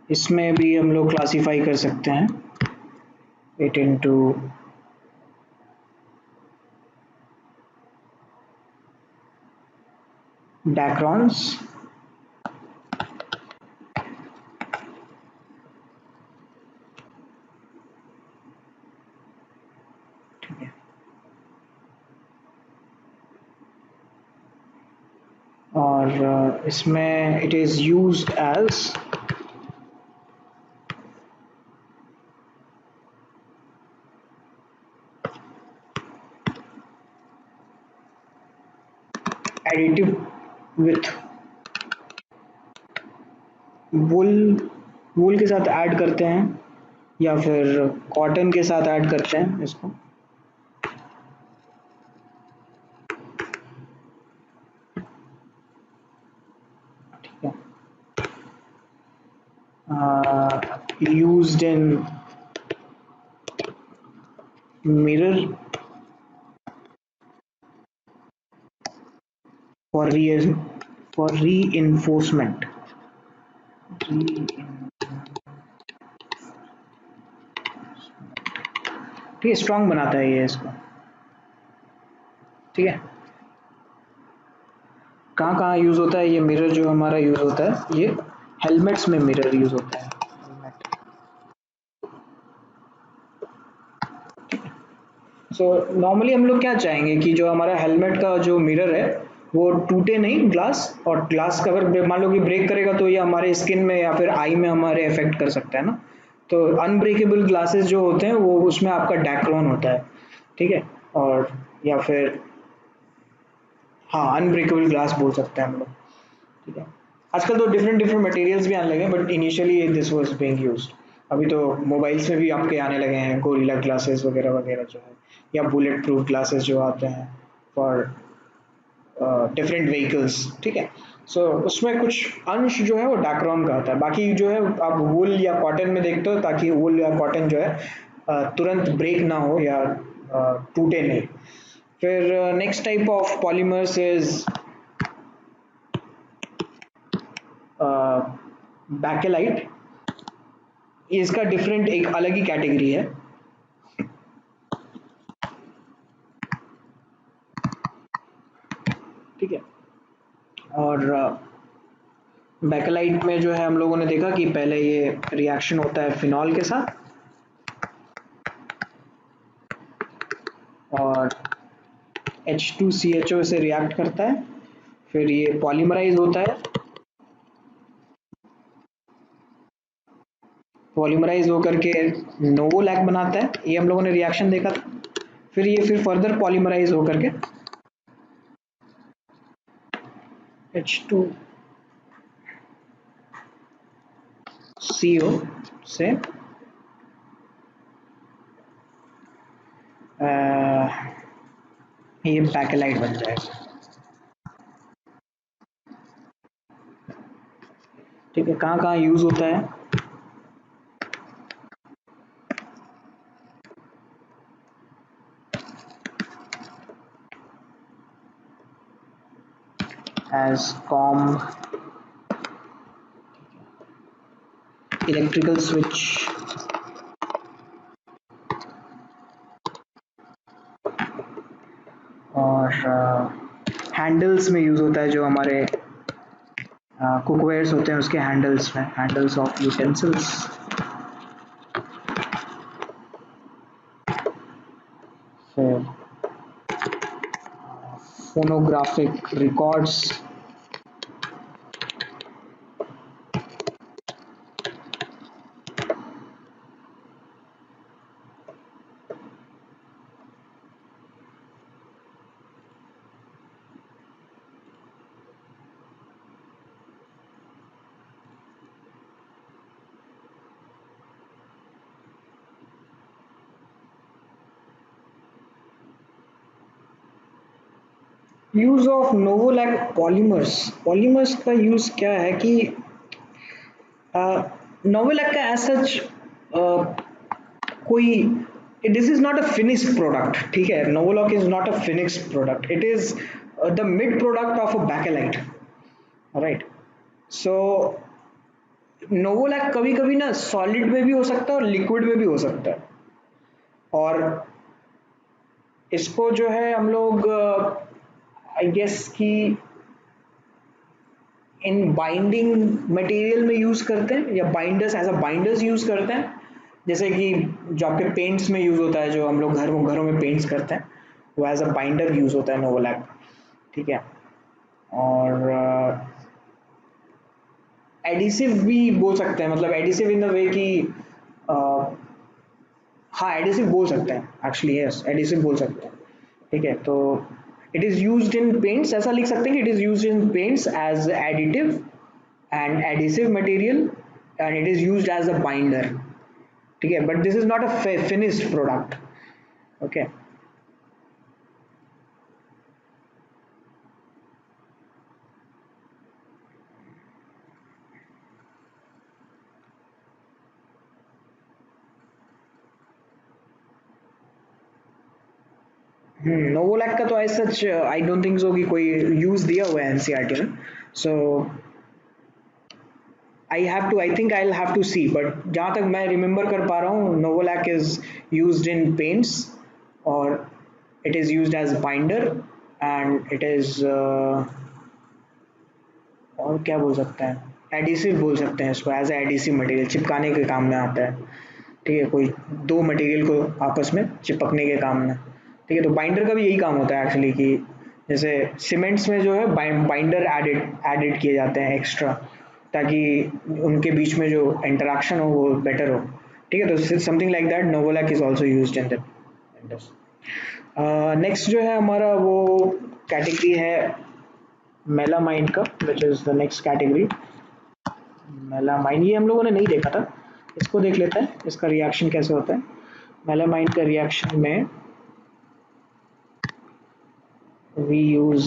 इसमें भी हम लोग क्लासीफाई कर सकते हैं इट इनटू डैक्रॉन्स, और इसमें it is used as additive with wool, wool के साथ ऐड करते हैं या फिर कॉटन के साथ ऐड करते हैं इसको। ठीक है, used in mirror for for reinforcement। ठीक है, स्ट्रॉन्ग बनाता है ये इसको। ठीक है, कहाँ कहाँ यूज होता है ये मिरर जो हमारा यूज होता है, ये हेलमेट्स में मिरर यूज होता है। सो नॉर्मली हम लोग क्या चाहेंगे कि जो हमारा हेलमेट का जो मिरर है वो टूटे नहीं ग्लास, और ग्लास का अगर मान लो कि ब्रेक करेगा तो ये हमारे स्किन में या फिर आई में हमारे इफेक्ट कर सकता है ना। तो अनब्रेकेबल ग्लासेस जो होते हैं वो उसमें आपका डैक्रोन होता है। ठीक है, और या फिर हाँ अनब्रेकेबल ग्लास बोल सकते हैं हम लोग। ठीक है, आजकल तो डिफरेंट डिफरेंट मटेरियल्स भी आने लगे हैं, but initially this was being used. अभी तो मोबाइल्स में भी आपके आने लगे हैं गोरिल्ला ग्लासेस वगैरह वगैरह जो है, या बुलेट प्रूफ ग्लासेस जो आते हैं फॉर डिफरेंट व्हीकल्स। ठीक है, सो उसमें कुछ अंश जो है वो डैक्रोन का आता है, बाकी जो है आप वुल या कॉटन में देखते हो, ताकि वुल या कॉटन जो है तुरंत ब्रेक ना हो या टूटे नहीं। फिर next type of polymers is Bakelite. इसका डिफरेंट एक अलग ही कैटेगरी है। ठीक है, और बैकेलाइट में जो है हम लोगों ने देखा कि पहले ये रिएक्शन होता है फिनॉल के साथ, और H2CHO से रिएक्ट करता है, फिर ये पॉलीमराइज होता है, पॉलीमराइज होकर के नोवोलैक बनाता है, ये हम लोगों ने रिएक्शन देखा था। फिर ये फिर फर्दर पॉलीमराइज होकर के H2CO से ये बैकेलाइट बन जाएगा। ठीक है, कहाँ कहाँ यूज होता है? as COM, electrical switch, और हैंडल्स में यूज होता है, जो हमारे कुकवेयर्स होते हैं उसके हैंडल्स में, हैंडल्स ऑफ यूटेंसिल्स। फिर phonographic records, use of novolac polymers. Polymers का यूज क्या है कि नोवोलैक का एज सच कोई, this is not a finished product. ठीक है, novolac is not a finished product, it is the mid product of a bakelite. Right, so novolac कभी कभी ना सॉलिड में भी हो सकता है और लिक्विड में भी हो सकता है, और इसको जो है हम लोग आई गेस कि इन बाइंडिंग मटेरियल में यूज करते हैं, या binders as a binders use करते हैं, जैसे कि जो आपके पेंट्स में यूज होता है, जो हम लोग घरों में पेंट्स करते हैं, वो एज अ बाइंडर यूज होता है नोवोलैक। ठीक है, और एडिसिव भी बोल सकते हैं, मतलब एडिसिव इन द वे कि अ, हाँ एडिसिव बोल सकते हैं एक्चुअली, यस एडिसिव बोल सकते हैं। ठीक है, तो it is used in paints, ऐसा लिख सकते हैं कि it is used in paints as additive and adhesive material and it is used as a binder. ठीक है, but this is not a finished product. Okay. Novolac का तो as such I don't think so कि कोई यूज दिया हुआ है एनसीईआरटी में। So I have to, I think I will have to see, but जहाँ तक मैं रिमेम्बर कर पा रहा हूँ novolac is used in paints और it is used as binder and it is और क्या बोल सकते हैं, एडिसिव बोल सकते हैं इसको, एज एडिसिव मटेरियल चिपकाने के काम में आता है। ठीक है, कोई दो मटेरियल को आपस में चिपकने के काम में। ठीक है, तो बाइंडर का भी यही काम होता है एक्चुअली कि जैसे सीमेंट्स में जो है बाइंडर एडेड एडेड किए जाते हैं एक्स्ट्रा, ताकि उनके बीच में जो इंटरेक्शन हो वो बेटर हो। ठीक है, तो something like that novolac is also used in that. Next जो है हमारा वो कैटेगरी है मेलामाइन का, which is the next category. Melamine ये हम लोगों ने नहीं देखा था, इसको देख लेते हैं इसका रिएक्शन कैसे होता है। मेलामाइन का रिएक्शन में we use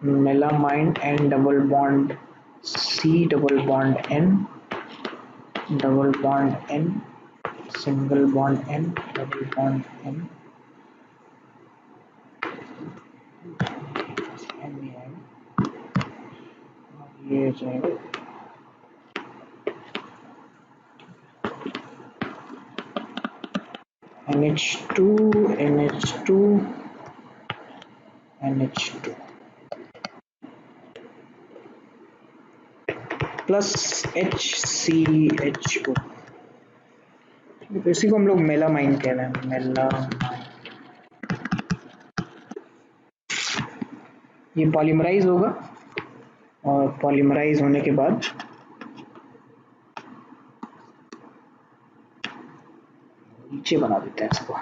melamine and double bond C double bond N double bond N single bond N double bond N ये जाएगा NH2 NH2 NH2 plus HCHO। इसी को हम लोग मेलामाइन कह रहे हैं, मेलामाइन। ये पॉलीमराइज होगा और पॉलीमराइज होने के बाद नीचे बना देते हैं इसको।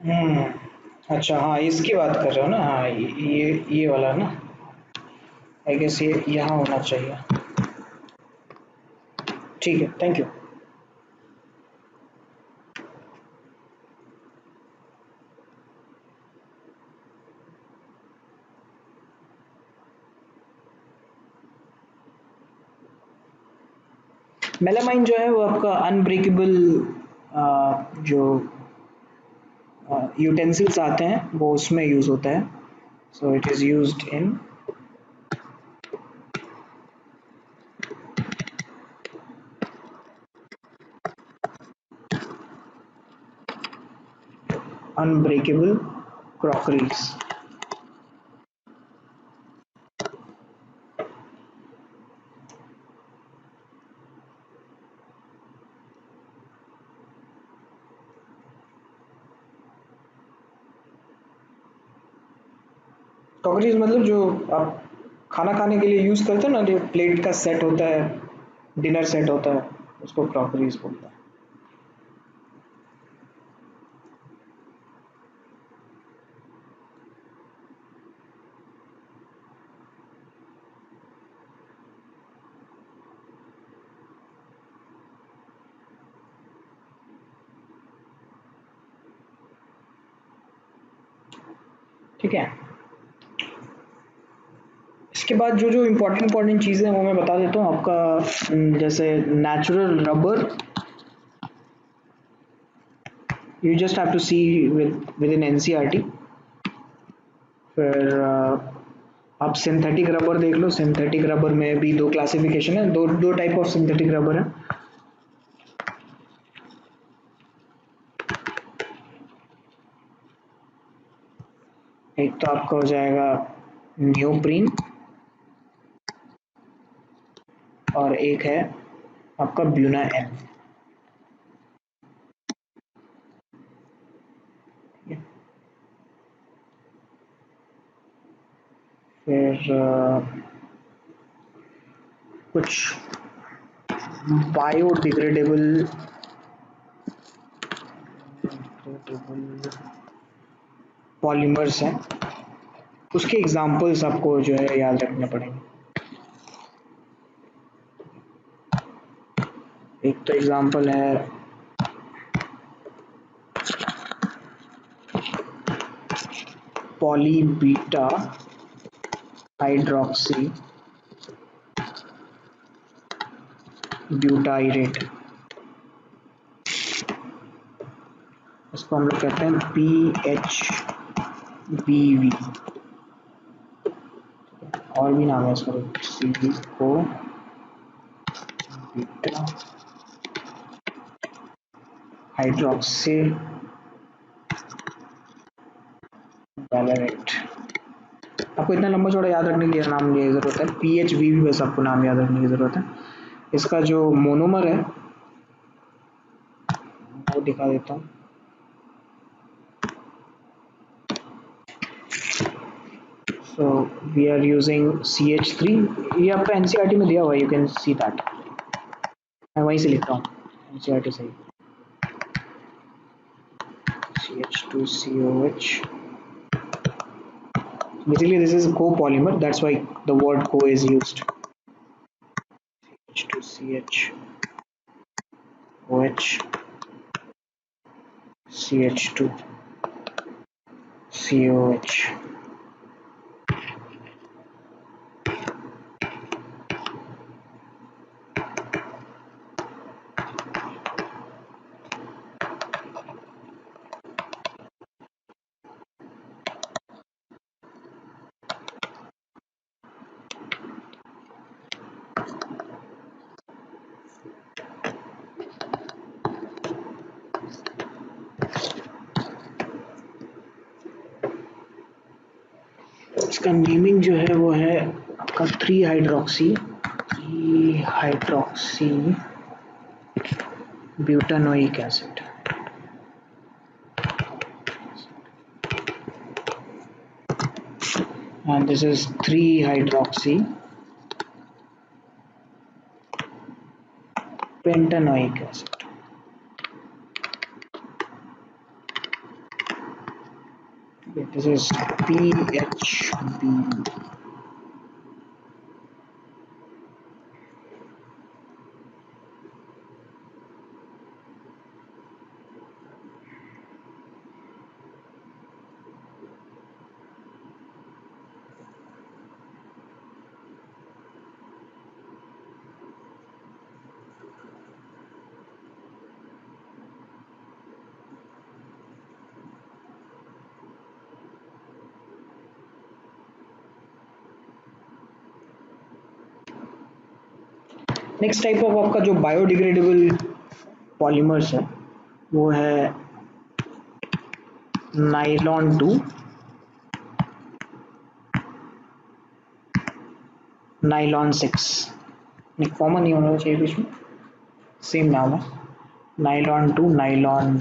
हम्म, अच्छा हाँ इसकी बात कर रहे हो ना, हाँ ये वाला ना, आई गेस ये यहाँ होना चाहिए। ठीक है, थैंक यू। मेलामाइन जो है वो आपका अनब्रेकेबल जो यूटेंसिल्स आते हैं वो उसमें यूज होता है। So it is used in unbreakable crockeries. Crockeries मतलब जो आप खाना खाने के लिए यूज करते हो ना, जो प्लेट का सेट होता है, डिनर सेट होता है, उसको क्रॉकरीज बोलते हैं। ठीक है, इसके बाद जो जो इम्पोर्टेंट चीज़ें हैं वो मैं बता देता हूँ आपका। जैसे natural rubber, you just have to see within NCERT. फिर आप सिंथेटिक रबर देख लो। सिंथेटिक रबर में भी दो क्लासिफिकेशन है, दो दो टाइप ऑफ सिंथेटिक रबर है। एक तो आपका हो जाएगा नियोप्रीन, और एक है आपका ब्यूना एन। फिर कुछ बायोडिग्रेडेबल पॉलीमर्स हैं, उसके एग्जांपल्स आपको जो है याद रखने पड़ेंगे। एक तो एग्जांपल है पॉलीबीटा हाइड्रोक्सी ब्यूटाइरेट, इसको हम लोग कहते हैं PHBV, और भी नाम है इसका, सिलिको बीटा हाइड्रोक्सी वैलेरेट। आपको इतना लंबा चौड़ा याद रखने की नाम की जरूरत है, PHBV बस आपको नाम याद रखने की जरूरत है। इसका जो मोनोमर है वो दिखा देता हूँ। So we are using CH3, ये आपका एनसीईआरटी में दिया हुआ है, यू कैन सी दैट। मैं वहीं से लिख रहा हूँ, एनसीईआरटी से ही। CH2COH, basically this is copolymer, that's why the word co is used. H2CHOH CH2COH। इसका नेमिंग जो है वो है आपका 3 hydroxy butanoic acid. And this is 3 hydroxy pentanoic acid. This is PHB. Next type of आपका जो बायोडिग्रेडेबल पॉलीमर्स है वो है नाइलॉन 2, नाइलॉन 6, कॉमन नहीं होना चाहिए बीच में, सेम नाम है, नाइलॉन 2, नाइलॉन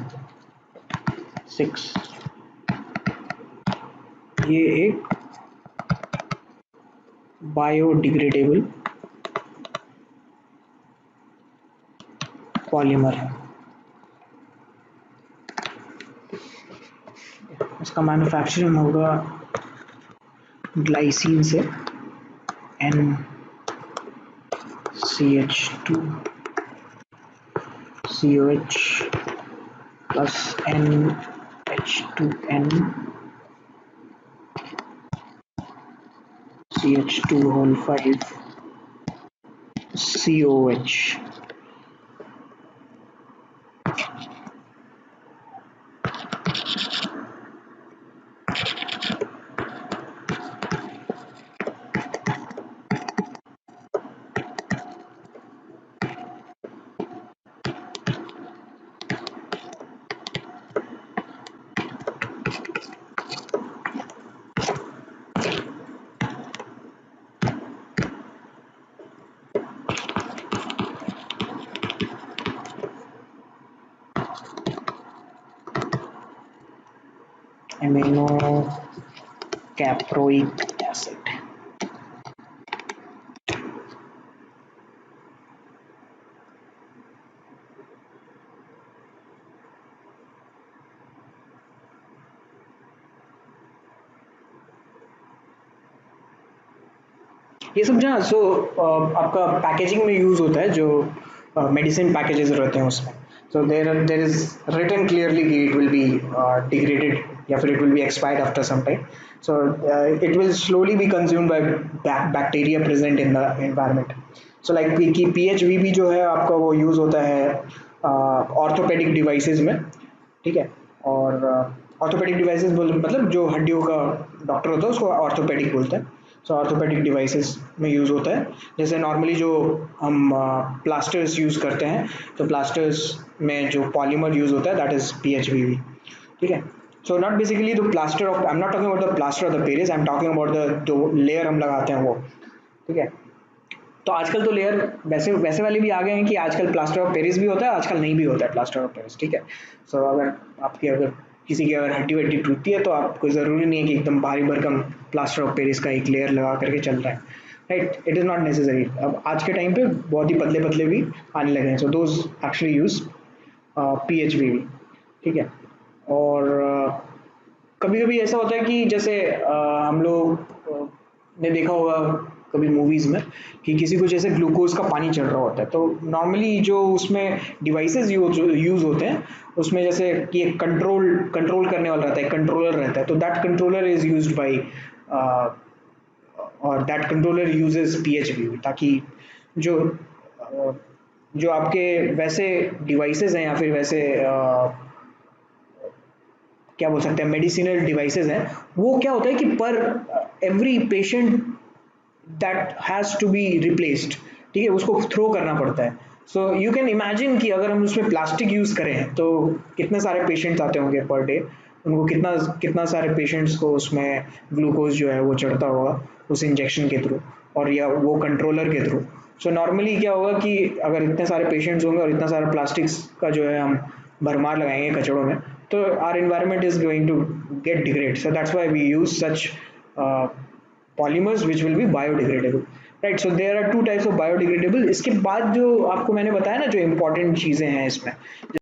6। ये एक बायोडिग्रेडेबल पॉलीमर है। इसका मैन्युफैक्चरिंग होगा ग्लाइसिन से, NCH2 COH plus NH2N CH2 whole 5 COH। Amino caproic acid. ये सब जहाँ आपका पैकेजिंग में यूज होता है, जो मेडिसिन पैकेजेस रहते हैं उसमें, so there is written clearly कि it will be degraded या फिर it will be expired after some time, so it will slowly be consumed by bacteria present in the environment, so like कि PHVB जो है आपका वो यूज होता है ऑर्थोपेडिक डिवाइसेस में, ठीक है। और ऑर्थोपेडिक डिवाइसेस मतलब जो हड्डियों का डॉक्टर होता है उसको ऑर्थोपेडिक बोलते हैं। सो ऑर्थोपेडिक डिवाइसेस में यूज़ होता है, जैसे नॉर्मली जो हम प्लास्टर्स यूज़ करते हैं, तो प्लास्टर्स में जो पॉलीमर यूज़ होता है दैट इज़ PHBB, ठीक है। So not basically the plaster of, I am not talking about the plaster of the Paris, I am talking about the जो लेयर हम लगाते हैं वो, ठीक है। तो आजकल तो लेयर वैसे वैसे वाले भी आ गए हैं कि आजकल प्लास्टर ऑफ पेरिस भी होता है, आजकल नहीं भी होता है प्लास्टर ऑफ पेरिस, ठीक है। सो अगर किसी की अगर हड्डी वड्डी टूटती है तो आपको ज़रूरी नहीं है कि एकदम भारी भरकम प्लास्टर ऑफ पेरिस का एक लेयर लगा करके चल रहा है, right, it is not necessary. अब आज के टाइम पे बहुत ही पतले पतले भी आने लगे हैं, so those actually use PHBB, ठीक है। और कभी कभी ऐसा होता है कि जैसे हम लोग ने देखा होगा कभी मूवीज में कि किसी को जैसे ग्लूकोज का पानी चढ़ रहा होता है, तो नॉर्मली जो उसमें डिवाइसेस यूज होते हैं उसमें जैसे कि एक कंट्रोल करने वाला रहता है, कंट्रोलर रहता है, तो that controller is used by और दैट कंट्रोलर यूजेस PHBB, ताकि जो जो आपके वैसे डिवाइसेस हैं या फिर वैसे क्या बोल सकते हैं मेडिसिनल डिवाइसेस हैं, वो क्या होता है कि पर every patient that has to be replaced, ठीक है, उसको थ्रो करना पड़ता है। सो यू कैन इमेजिन कि अगर हम उसमें प्लास्टिक यूज करें तो कितने सारे पेशेंट्स आते होंगे पर डे, उनको कितना कितना सारे पेशेंट्स को उसमें ग्लूकोज जो है वो चढ़ता होगा उस इंजेक्शन के थ्रू और या वो कंट्रोलर के थ्रू। सो नॉर्मली क्या होगा कि अगर इतने सारे पेशेंट्स होंगे और इतना सारा प्लास्टिक्स का जो है हम भरमार लगाएंगे कचड़ों में, तो our environment is going to get degrade, so that's why we use such polymers which will be biodegradable, right? So there are two types of biodegradable। इसके बाद जो आपको मैंने बताया ना जो important चीजें हैं इसमें,